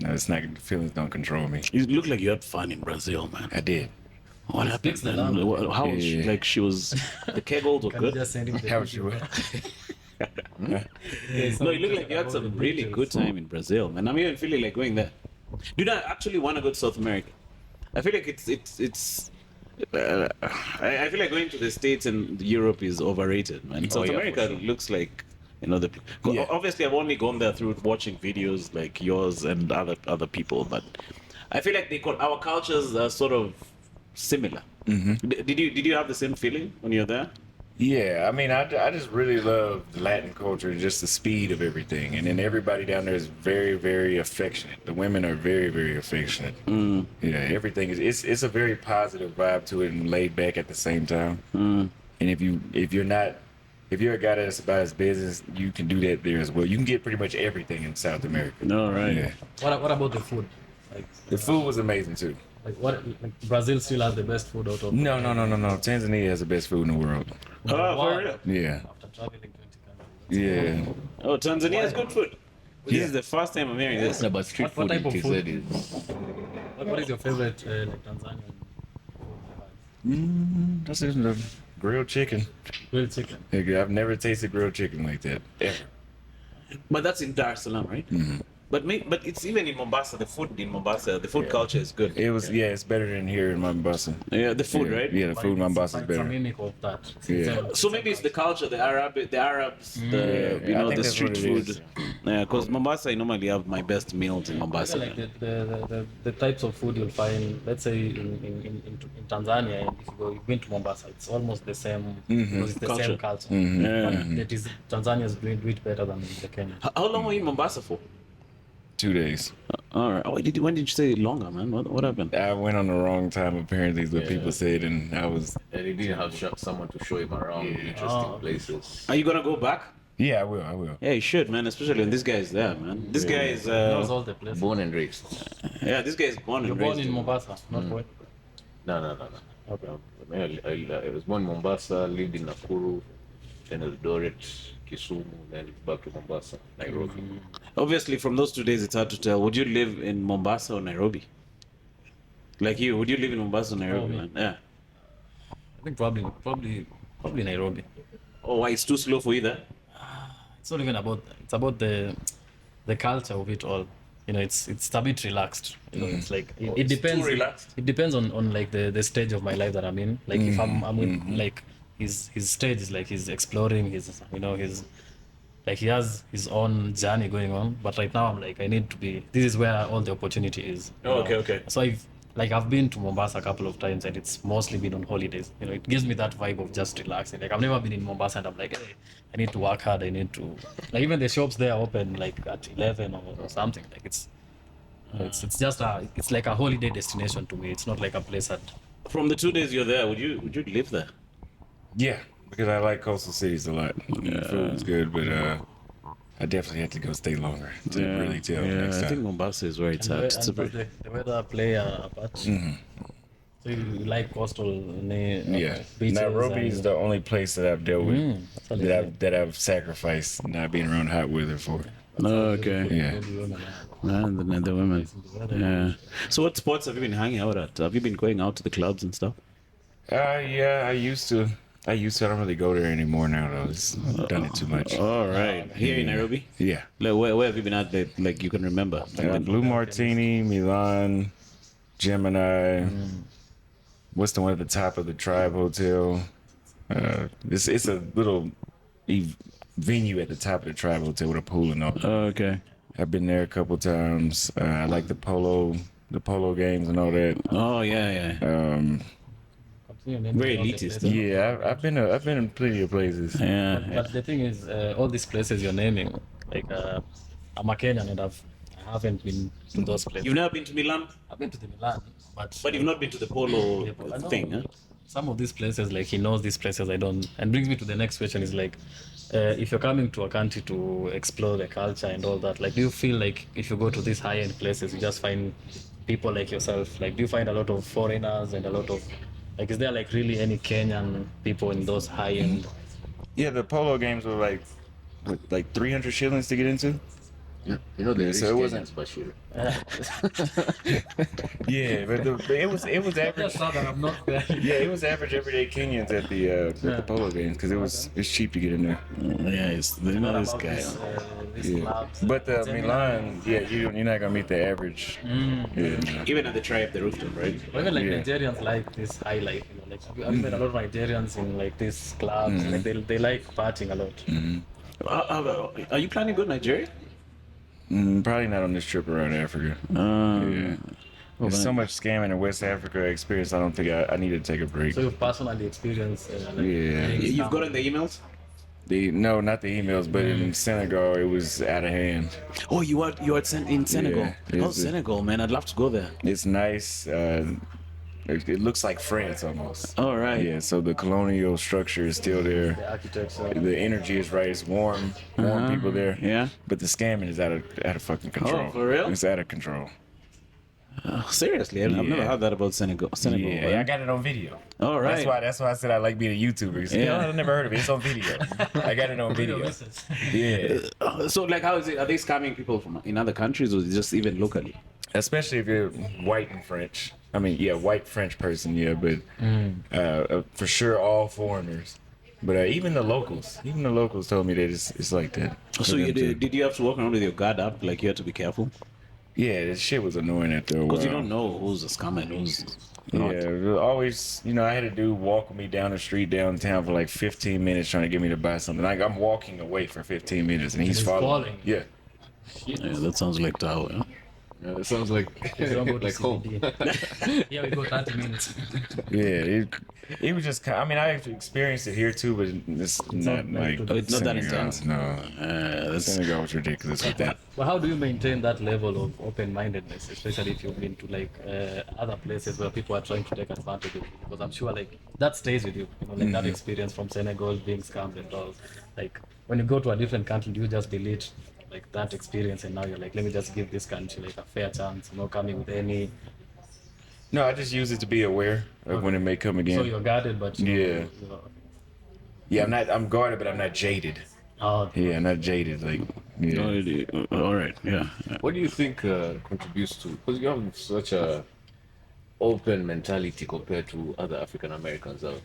no, it's not. Feelings don't control me. You look like you had fun in Brazil, man. I did. What happened? speaks the Man? language. How was she? Yeah. Like she was the kegels were Can you good. just send him the How was video? you? No, you look like you had some really good time in Brazil, man. I'm even feeling like going there. Do you actually want to go to South America? I feel like it's. I feel like going to the States and Europe is overrated, man. South yeah, for America sure. looks like the. Yeah. Obviously, I've only gone there through watching videos like yours and other people, but I feel like our cultures are sort of similar. Did you have the same feeling when you're there? Yeah, I mean, I just really love the Latin culture, just the speed of everything. And then everybody down there is very, very affectionate. The women are very, very affectionate. Yeah, everything is, it's a very positive vibe to it and laid back at the same time. And if you're a guy that's about his business, you can do that there as well. You can get pretty much everything in South America. No, right. Yeah. What about the food? Like, The food was amazing too. like Brazil still has the best food out of. No. Tanzania has the best food in the world. Oh, Wow. for real? Yeah. After traveling 20 countries. Yeah. Oh, Tanzania has good food. This Yeah. is the first time I'm hearing this. No, but street What food type in of food? KZ is What is your favorite like Tanzanian food? That's just the grilled chicken. Grilled chicken. Nigga, I've never tasted grilled chicken like that ever. But that's in Dar es Salaam, right? But it's even in Mombasa. The food in Mombasa, the food culture is good. It was it's better than here in Mombasa. Yeah, the food, yeah, right? Yeah, the food in Mombasa is It's a better. mimic of that. Yeah. So maybe it's the culture, the Arabs, the Yeah, I think the that's street what it food. is. Yeah, because Mombasa, I normally have my best meals in Mombasa. Like the types of food you'll find, let's say in Tanzania, if you've been to Mombasa, it's almost the same. Because it's the Culture. same culture. Yeah. But that is Tanzania is doing it better than the Kenya. How long were you in Mombasa for? 2 days. All right. Oh, when did you stay longer, man? What happened? I went on the wrong time, apparently, is what Yeah. people said, and I was. and he didn't have someone to show him around interesting places. Are you gonna go back? Yeah, I will. Yeah, you should, man. Especially when this guy is there, man. This guy is. Knows all the places. Born and raised. Yeah, this guy is born You're and born raised. in Mombasa, not boy. No. Okay. I was born in Mombasa, lived in Nakuru, then Eldoret, Kisumu, then back to Mombasa, Nairobi. Obviously, from those 2 days, it's hard to tell. Would you live in Mombasa or Nairobi? Like you, would you live in Mombasa or Nairobi, me. man? Yeah. I think probably Nairobi. Oh, why it's too slow for you there? It's not even about that. It's about the culture of it all. You know, it's a bit relaxed. You know, it's like it it's depends. too relaxed. It depends on like the stage of my life that I'm in. Like if I'm with like his stage is like he's exploring his like he has his own journey going on. But right now I'm like I need to be. This is where all the opportunity is. you Oh, know. okay. So I've been to Mombasa a couple of times and it's mostly been on holidays. You know, it gives me that vibe of just relaxing. Like I've never been in Mombasa and I'm like, hey, I need to work hard. I need to like even the shops there open like at 11 or something. Like it's just it's like a holiday destination to me. It's not like a place From the 2 days you're there, would you live there? Yeah, because I like coastal cities a lot. The food is good, but I definitely had to go stay longer to really tell next I time. think Mombasa is where it's And, at. the, It's a and does very, the weather play a part? So you like coastal Yeah, beaches? Nairobi is and- the only place that I've dealt with that's what I that I've sacrificed not being around hot weather for. okay. Yeah. Maybe women are- And the women. the weather. Yeah. So what sports have you been hanging out at? Have you been going out to the clubs and stuff? Yeah, I used to. I don't really go there anymore now though. I've done it too much. All right. Here in Nairobi? Yeah. Like, where have you been at that, like, you can remember? Blue Martini, Milan, Gemini. What's the one at the top of the Tribe Hotel? It's a little venue at the top of the Tribe Hotel with a pool and all. Okay. I've been there a couple times. I like the polo games and all that. Oh, yeah. Continue naming Very all the elitist, places. Yeah, I've been in plenty of places. Yeah. But the thing is, all these places you're naming, like I'm a Kenyan and I haven't been to those places. You've never been to Milan? I've been to the Milan, But you've not been to the polo Yeah, but I know thing, huh? some of these places, like he knows these places I don't. And brings me to the next question is like, if you're coming to a country to explore the culture and all that, like do you feel like if you go to these high-end places, you just find people like yourself? Like do you find a lot of foreigners and a lot of, like is there like really any Kenyan people in those high-end? Yeah, the polo games were like 300 shillings to get into. You know the Yeah, rich so it wasn't- Kenyans, Bashir. Yeah, but it was average. Just so that I'm not there. Yeah, it was average everyday Kenyans at the polo games because it's cheap to get in there. Yeah, you know this About guy. these Yeah. clubs, But the Gemini. Milan, you're not gonna meet the average. Yeah, no. Even at the Tribe, the rooftop, right? Or even like Yeah. Nigerians like this high life, you know, like I've met a lot of Nigerians in like these clubs, like they like partying a lot. Are you planning to go to Nigeria? Probably not on this trip around Africa. Yeah. There's so much scamming in West Africa experience. I don't think I need to take a break. So you've personally experienced like, Yeah. being You've scammed. gotten the emails? No, not the emails, but in Senegal it was out of hand. Oh, you are in Senegal. Yeah, Oh, it's a- Senegal, man! I'd love to go there. It's nice. It looks like France almost. All right. Yeah, so the colonial structure is still there. The architecture. The energy is right. It's warm people there. Yeah. But the scamming is out of fucking control. for real? It's out of control. Seriously, I've never Yeah. heard that about Senegal. Senegal. Yeah, man. I got it on video. All right. That's why I said I like being a YouTuber. Yeah. I never heard of it. It's on video. I got it on video. Yeah. So, like, how is it? Are they scamming people from in other countries, or is it just even locally? Especially if you're white and French. I mean, yeah, white French person, yeah, but for sure all foreigners. But even the locals told me that it's like that. So, did you have to walk around with your guard up? Like, you had to be careful Yeah, this shit was annoying after a while. because you don't know who's a scammer and who's not. Yeah, it was always, I had a dude walk me down the street downtown for like 15 minutes trying to get me to buy something. Like I'm walking away for 15 minutes and he's following. following. Yeah. Yeah, that sounds like Tower. Huh? Yeah, that sounds like You don't go to like home. CBD. Yeah, we go 30 minutes. Yeah, it was just. I mean, I've experienced it here too, but it's not like. Oh, it's not that Senegal. intense. No, That's Senegal was ridiculous with that. Well, how do you maintain that level of open-mindedness, especially if you've been to like other places where people are trying to take advantage of you? Because I'm sure like that stays with you, like that experience from Senegal being scammed and all. Like when you go to a different country, do you just delete like that experience and now you're like, let me just give this country like a fair chance, coming with any. No, I just use it to be aware of when it may come again. So you're guarded, but Yeah. Yeah, I'm guarded, but I'm not jaded. Oh, Yeah, I'm not jaded. Like, yeah. all right. Yeah. What do you think contributes to? Because you have such a open mentality compared to other African Americans I've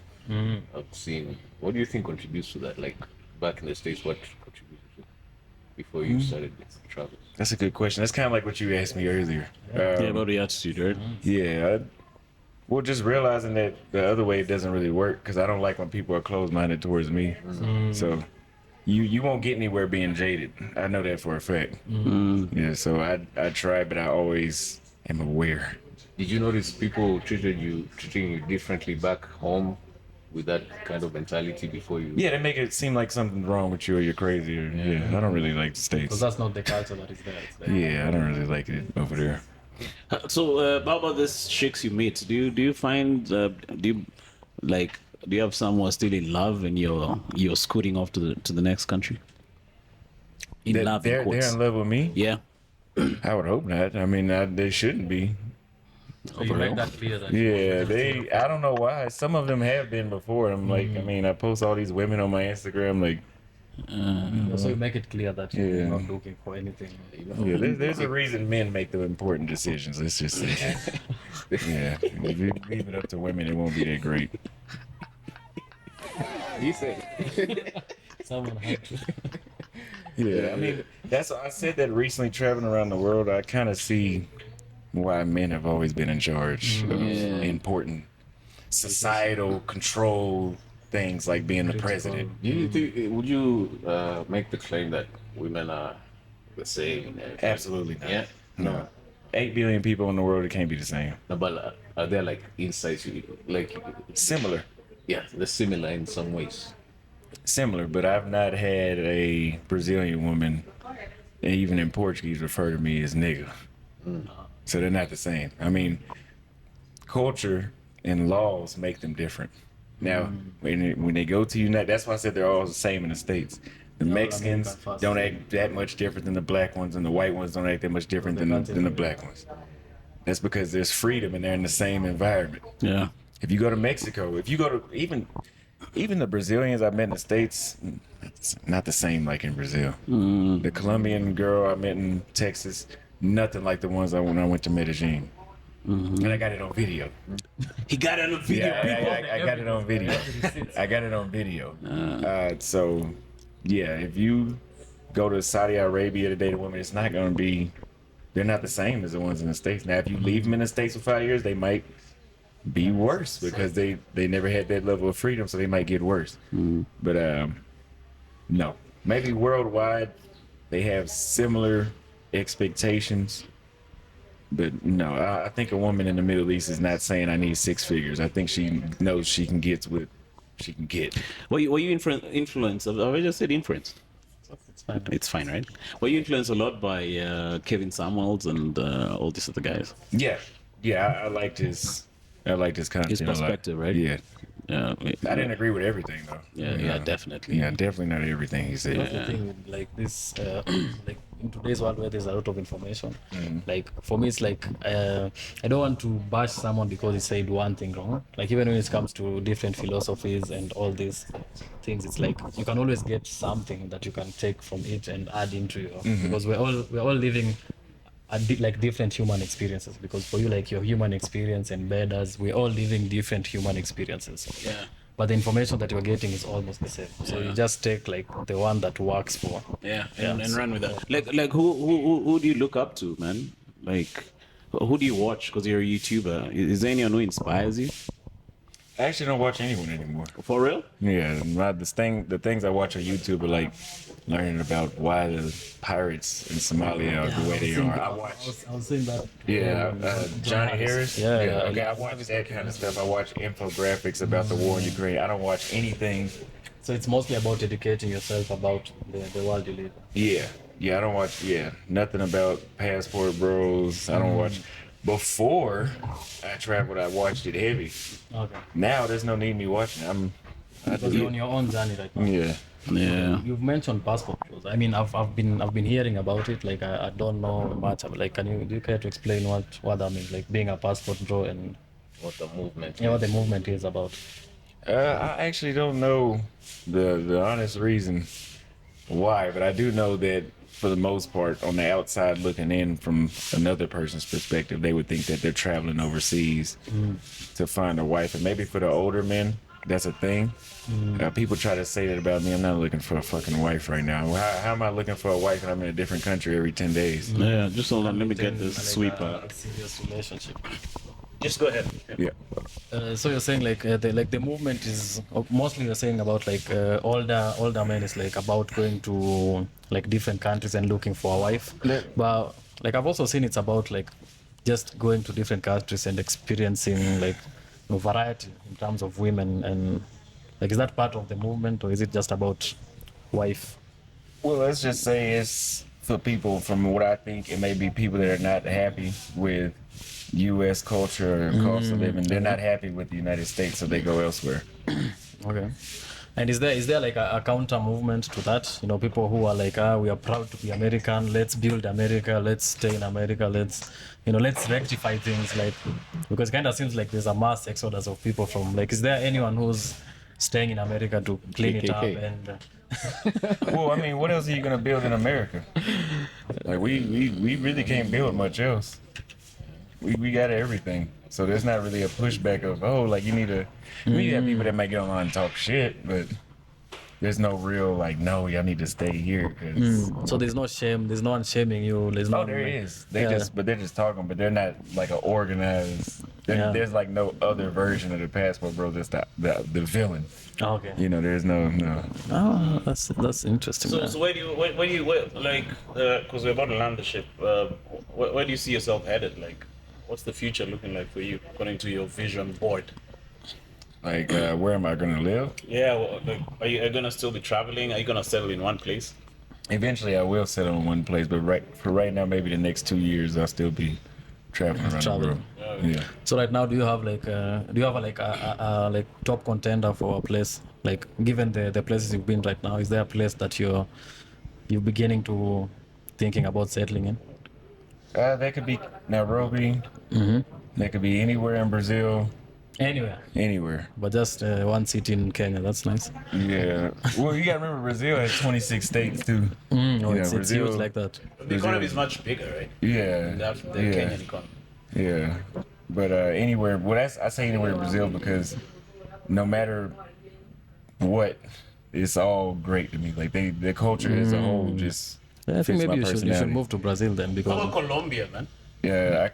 seen. What do you think contributes to that? Like back in the States, what contributed to before you started travel? That's a good question. That's kind of like what you asked me earlier. Yeah, about the attitude, right? Yeah. Well, just realizing that the other way doesn't really work because I don't like when people are closed-minded towards me. So you won't get anywhere being jaded. I know that for a fact. Yeah. So I try, but I always am aware. Did you notice people treating you differently back home with that kind of mentality before you? Yeah, they make it seem like something's wrong with you or you're crazy. Or, yeah. I don't really like the because States. that's not the culture that is there. It's there. Yeah, I don't really like it over there. So, how about these chicks you meet? Do you find do you have someone still in love and you're scooting off to the next country? In love, in They're quotes. in love with me. Yeah. I would hope not. I mean, they shouldn't be. So you make that clear that Yeah, they. I don't know why. Some of them have been before. I'm like, I mean, I post all these women on my Instagram. Like, so you make it clear that you're Yeah. not looking for anything. yeah, there's a reason men make the important decisions. Let's just say, yeah. If you leave it up to women, it won't be that great. He said, Someone had to. Yeah, I mean, I said that recently traveling around the world. I kind of see why men have always been in charge of important societal control things like being the president. would you make the claim that women are the same in everything? Absolutely not. Yeah. No. 8 billion people in the world, it can't be the same. No, but are there like insights like Similar. yeah, they're similar in some ways. Similar, but I've not had a Brazilian woman, and even in Portuguese, refer to me as nigga. So they're not the same. I mean, culture and laws make them different. Now, when they go to United, that's why I said they're all the same in the States. The Mexicans American first. don't act that much different than the black ones, and the white ones don't act that much different than the black ones. That's because there's freedom and they're in the same environment. Yeah. If you go to Mexico, if you go to even the Brazilians I met in the States, it's not the same like in Brazil. The Colombian girl I met in Texas, nothing like the ones when I went to Medellin. And I got it on video. He got it on video. I got it on video. I got it on video. So, yeah, if you go to Saudi Arabia to date a woman, it's not going to be, they're not the same as the ones in the States. Now, if you leave them in the States for 5 years, they might be worse because they never had that level of freedom, so they might get worse. But no, maybe worldwide they have similar expectations, but no, I think a woman in the Middle East is not saying I need 6 figures. I think she knows she can get what she can get. Were you influenced? Have I just said influenced? It's fine. It's fine, right? Were you influenced a lot by Kevin Samuels and all these other guys? Yeah, I liked his content. His a lot. perspective, right? Yeah. Yeah. I didn't agree with everything though. Yeah, definitely. Yeah, definitely not everything he said. That's the thing with like this, like in today's world where there's a lot of information. Like for me, it's like I don't want to bash someone because he said one thing wrong. Like even when it comes to different philosophies and all these things, it's like you can always get something that you can take from it and add into your because we're all living like different human experiences, because for you, like your human experience and Beda's, we're all living different human experiences. Yeah. But the information that you're getting is almost the same. So you just take like the one that works for. Yeah, and run with that. Like who do you look up to, man? Like who do you watch? Because you're a YouTuber. Is there anyone who inspires you? I actually don't watch anyone anymore. For real? Yeah, the things I watch on YouTube are like learning about why the pirates in Somalia are the way they are. I watch. I was saying that. Johnny Harris. Yeah. Okay, I watch that kind of stuff. I watch infographics about the war in Ukraine. I don't watch anything. So it's mostly about educating yourself about the world you live in. Yeah, I don't watch. Yeah, nothing about Passport Bros. I don't watch. Before I traveled, I watched it heavy. Okay. Now there's no need me watching. Because you're on your own journey right now. Yeah. Yeah. You've mentioned passport bros. I mean, I've been hearing about it. Like I don't know much. Like, do you care to explain what that means? Like being a passport bro and What the movement? what the movement is about. I actually don't know the honest reason why, but I do know that for the most part, on the outside looking in from another person's perspective, they would think that they're traveling overseas to find a wife. And maybe for the older men, that's a thing. People try to say that about me. I'm not looking for a fucking wife right now. How am I looking for a wife when I'm in a different country every 10 days? Yeah, just hold on. Let me get this sweep a out. serious relationship. Just go ahead. Yeah. So you're saying like the movement is mostly you're saying about like older men is like about going to like different countries and looking for a wife. But like I've also seen it's about like just going to different countries and experiencing like variety in terms of women, and like is that part of the movement or is it just about wife? Well, let's just say it's for people, from what I think, it may be people that are not happy with U.S. culture or cost of living. They're not happy with the United States, so they go elsewhere. Okay. And is there like a counter movement to that? You know, people who are like, we are proud to be American. Let's build America. Let's stay in America. Let's rectify things. Like, because it kind of seems like there's a mass exodus of people from. Like, is there anyone who's staying in America to clean it up? KKK. And Well, I mean, what else are you gonna build in America? Like we really can't build much else. We got everything, so there's not really a pushback of like you need to. We have people that might get online and talk shit, but there's no real like no, y'all need to stay here. 'Cause so there's no shame. There's no one shaming you. There's no. oh, there is. They Yeah. they're just talking, but they're not like an organized. Yeah. There's like no other version of the passport, bro. That's the villain. Oh, okay. You know, there's no. Oh, that's interesting. So, man. so where do you like? Because we're about to land the ship. Where do you see yourself headed? Like, what's the future looking like for you, according to your vision board? Like, where am I gonna live? Yeah, well, like, are you gonna still be traveling? Are you gonna settle in one place? Eventually, I will settle in one place, but right now, maybe the next 2 years, I'll still be traveling around Traveling. the world. Yeah. So right now, do you have a like top contender for a place? Like, given the places you've been right now, is there a place that you're beginning to thinking about settling in? That could be Nairobi. That could be anywhere in Brazil. Anywhere, Anywhere. but just one city in Kenya. That's nice. Yeah. Well, you gotta remember Brazil has 26 states too. Oh, Yeah, it's Brazil- huge like that. The economy is much bigger, right? Yeah. The yeah. Kenyan economy. Yeah. But anywhere. Well, I say anywhere in Brazil because no matter what, it's all great to me. Like the culture as a whole just. Yeah, I think fits my maybe you should personality. move to Brazil then, How because about Colombia, man? Yeah, I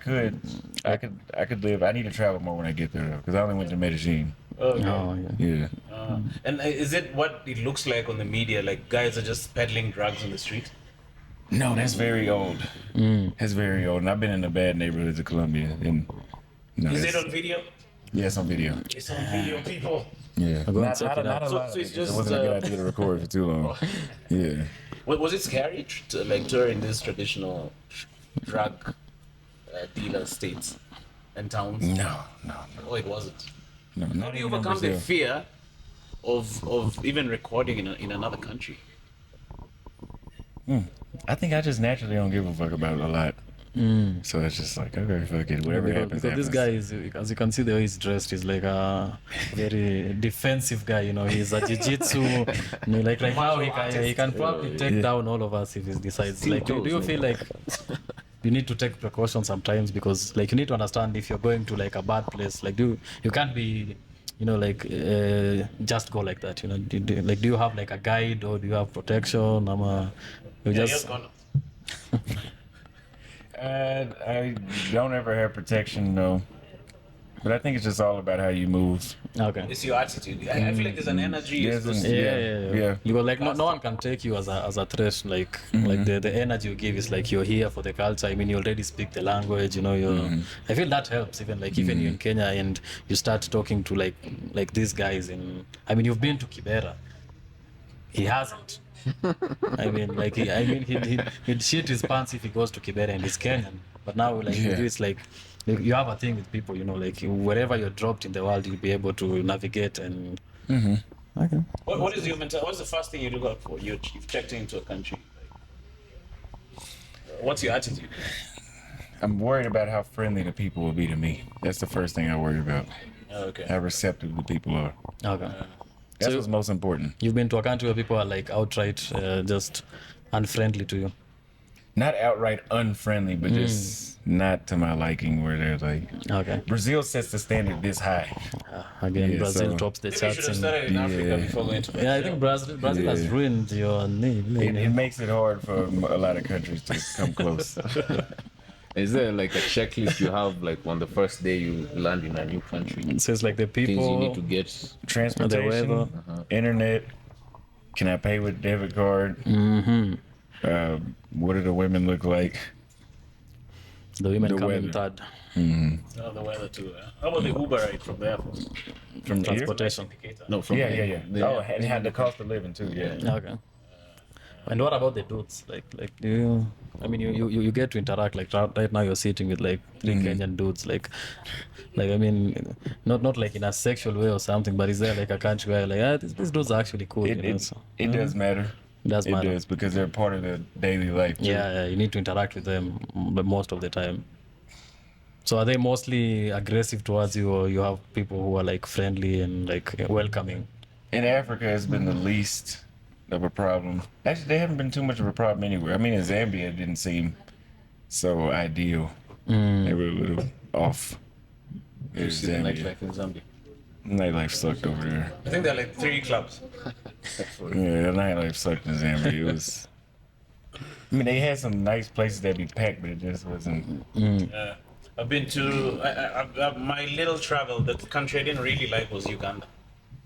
could live. I need to travel more when I get there though, because I only went to Medellin. Okay. oh yeah. Yeah. And is it what it looks like on the media? Like guys are just peddling drugs on the street? No, that's very old. That's very old. And I've been in the bad neighborhoods of Colombia. And no, Is that's- it on video? Yeah, it's on video. It's on video, people. Yeah. I'll go and check it not out. a So- lot so of it's it. just, It wasn't a good idea to record for too long. Yeah. Was it scary to like touring these traditional drug dealer states and towns? No. Oh, it wasn't. No. How Not do you even in overcome the Brazil. fear of even recording in another country? I think I just naturally don't give a fuck about it a lot. So it's just like, okay, fuck it. Whatever happens, Because this happens. guy is, as you can see the way he's dressed, he's like a very defensive guy. You know, he's a jiu-jitsu. You know, like right now, he can probably take down all of us if he decides. Like, do you feel like you need to take precautions sometimes, because like you need to understand if you're going to like a bad place, like you can't be, you know, like just go like that. You know, do you have like a guide, or do you have protection? You just You're gonna. I don't ever have protection, no. But I think it's just all about how you move. okay. It's your attitude. I feel like there's an energy. Yes, It's and- Yeah. Yeah. Because like no one can take you as a threat. Like the energy you give is like you're here for the culture. I mean, you already speak the language. You know, I feel that helps. Even you're in Kenya and you start talking to like these guys in. I mean, you've been to Kibera. He hasn't. I mean, he'd shit his pants if he goes to Kibera and he's Kenyan. But now, with you, it's like you have a thing with people. You know, like wherever you're dropped in the world, you'll be able to navigate and. Okay. What is your mental? What's the first thing you look out for? You've checked into a country. What's your attitude? I'm worried about how friendly the people will be to me. That's the first thing I worry about. Okay. How receptive the people are. Okay. That's So- what's most important. You've been to a country where people are like outright just unfriendly to you. Not outright unfriendly, but just not to my liking, where they're like. Okay. Brazil sets the standard this high. Again, Yeah, Brazil so- tops the Maybe you should charts. have started in Africa Yeah. before going to Yeah, I think Brazil has Yeah. ruined your name. It makes it hard for a lot of countries to come close. Is there like a checklist you have like on the first day you land in a new country? So it's like the Things you need people. to get. Transportation, weather. internet. Can I pay with debit card? What do the women look like? The women The come in weather. third. Oh, the weather too. How about the Uber ride from the airport? From here? Transportation. Indicator. No, from Yeah. the- Oh, and had the cost of living too. Yeah. Okay. And what about the dudes? Like, do you? I mean, you get to interact. Like right now, you're sitting with like 3 Kenyan dudes. Like, I mean, not like in a sexual way or something. But is there like a country where like, these dudes are actually cool? You know, so, It does matter. it does It matter. does because they're part of the daily life. Too. Yeah, you need to interact with them most of the time. So are they mostly aggressive towards you, or you have people who are like friendly and like welcoming? In Africa, it's been the least of a problem. Actually, they haven't been too much of a problem anywhere. I mean, in Zambia, it didn't seem so ideal. They were a little off. You see the nightlife in Zambia. Nightlife sucked over there. I think there are like 3 clubs. Yeah, the nightlife sucked in Zambia. It was. I mean, they had some nice places that be packed, but it just wasn't. I've been to my little travel. The country I didn't really like was Uganda.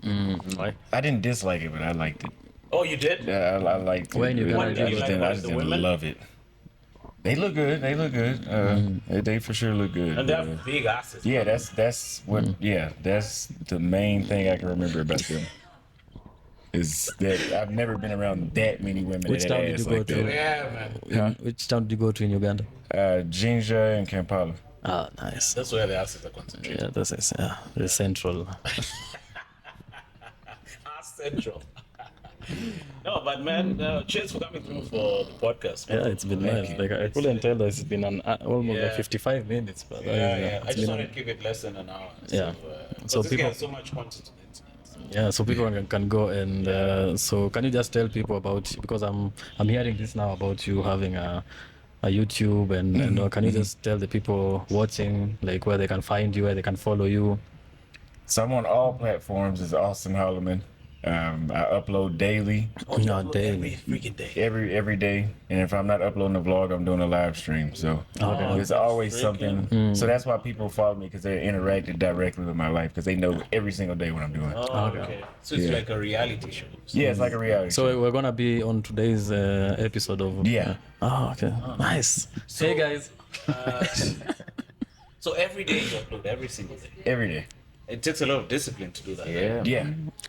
I didn't dislike it, but I liked it. Oh, you did? Yeah, I liked it. When you What did you like about I just the didn't women? love it. They look good. They look good. They for sure look good. And they have big asses. Yeah, that's what. Yeah, that's the main thing I can remember about them. Is that I've never been around that many women Which that town had did ass you go like to? that. Yeah, man. Which town did you go to in Uganda? Jinja and Kampala. Ah, nice. That's where the asses are concentrated. Yeah, this is the central. Ass central. No, but man, cheers for coming through for the podcast. Man. Yeah, it's been nice. Like I couldn't tell that it's been an almost like Yeah. 55 minutes, but Yeah. I it's just been wanted to keep it less than an hour. Yeah. So So this people- guy has so much content on the internet. yeah, so people can go and so can you just tell people about, because I'm hearing this now about you having a YouTube and can you just tell the people watching like where they can find you, where they can follow you? So I'm on all platforms as Auston Holleman. I upload daily, No, daily. Every freaking day. every day, and if I'm not uploading a vlog, I'm doing a live stream. So Okay. there's always something. So that's why people follow me, because they're interacting directly with my life, because they know every single day what I'm doing. Oh, okay. So it's Yeah. like a reality show. Yeah, it's like a reality. show. So we're gonna be on today's episode of. Yeah. Oh, okay. Nice. Hey guys. So every day you upload, every single day. Every day. It takes a lot of discipline to do that. Yeah. Yeah.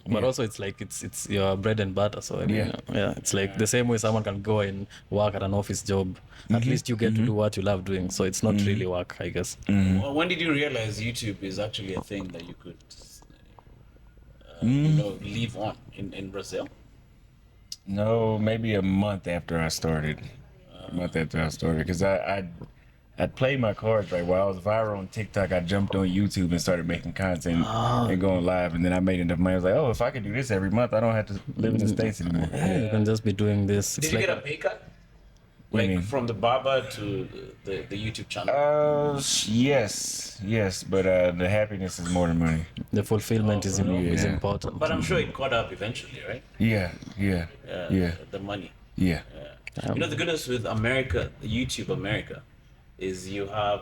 But also it's like it's your bread and butter. So I mean, Yeah. yeah, it's like the same way someone can go and work at an office job. At least you get to do what you love doing. So it's not really work, I guess. Well, when did you realize YouTube is actually a thing that you could, you know, live on in Brazil? No, maybe a month after I started. Because I'd played my cards right. While I was viral on TikTok, I jumped on YouTube and started making content and going live. And then I made enough money. I was like, oh, if I could do this every month, I don't have to live in the States anymore. Yeah, you can just be doing this. Did It's you like get a pay cut? What do you Like mean? from the barber to the YouTube channel? Yes, but the happiness is more than money. the fulfillment is Yeah. important. But I'm sure it caught up eventually, right? Yeah. The money. Yeah. You know, the goodness with America, YouTube America, is you have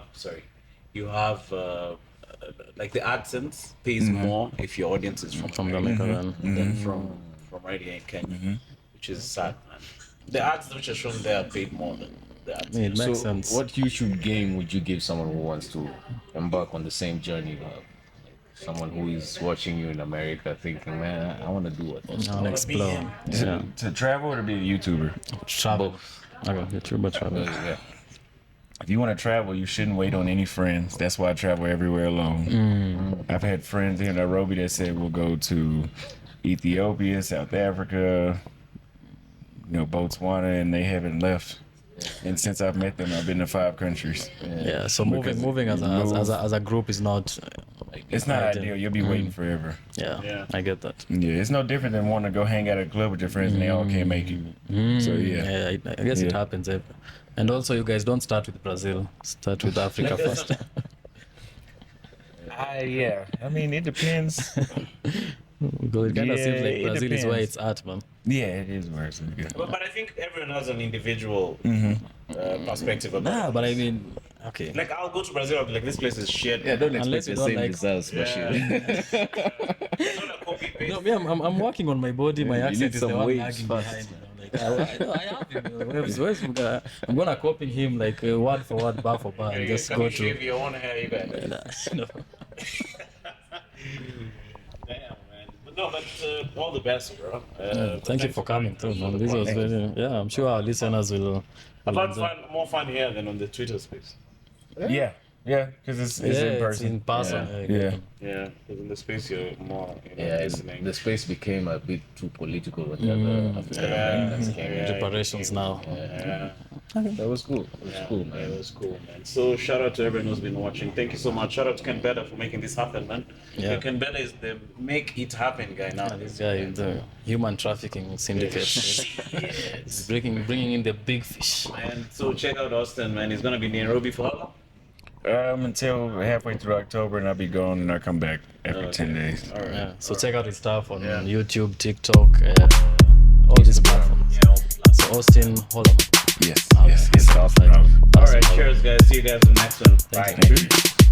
like the AdSense pays more if your audience is from America than from right here in Kenya, which is sad, man. The ads which are shown there are paid more than the ads. It makes So, sense. what YouTube game would you give someone who wants to embark on the same journey? Like someone who is watching you in America, thinking, "Man, I want to do what." I want to be explore. him. Yeah. To travel or to be a YouTuber? Travel. Okay, YouTuber travel. Yeah. If you want to travel, you shouldn't wait on any friends. That's why I travel everywhere alone. I've had friends in Nairobi that said we'll go to Ethiopia, South Africa, Botswana, and they haven't left. And since I've met them, I've been to 5 countries. Yeah. So Because moving as a group is not. It's not ideal. ideal. You'll be waiting forever. Yeah, I get that. Yeah, it's no different than wanting to go hang out at a club with your friends and they all can't make it. So yeah. Yeah, I guess it Yeah. happens. And also, you guys don't start with Brazil. Start with Africa first. Yeah. I mean, it depends. Because it kind of seems Yeah, like it Brazil is where depends. it's at, man. Yeah, it is worse. But I think everyone has an individual perspective about Nah, it. but I mean, okay. Like I'll go to Brazil, I'll be like, this place is shit. Yeah, don't Unless expect you the don't same like- results, but It's not a copy paste. No, me, I'm working on my body. My You accent need is some the one waves lagging first. behind. Like, I have him. I'm gonna copy him like word for word, bar for bar, and just Can go you shave to. your own hair, you guys? No. Damn, man. But No, but all the best, bro. Thank you for coming through, man. This was very, yeah, I'm sure our listeners will. I've had more fun here than on the Twitter space. Yeah, because it's Yeah, in it's person. in person. Yeah. Yeah, because in the space you're more Yeah, listening. the space became a bit too political when the other African Americans came in. Reparations now. Yeah. That was cool. It was cool, Yeah, man. it was cool, man. So shout out to everyone who's been watching. Thank you so much. Shout out to Ken Beda for making this happen, man. Yeah. Ken Beda is the make it happen guy now. This guy, the human trafficking syndicate, is bringing in the big fish. And so check out Austin, man. He's gonna be in Nairobi for how long? Until halfway through October, and I'll be gone, and I'll come back after 10 days. All right. Yeah, so check out his stuff on YouTube, TikTok, all these platforms. Yeah, all the platforms. So Auston Holleman. Yes. Awesome. All right, cheers, guys. See you guys in the next one. Bye. Thank you.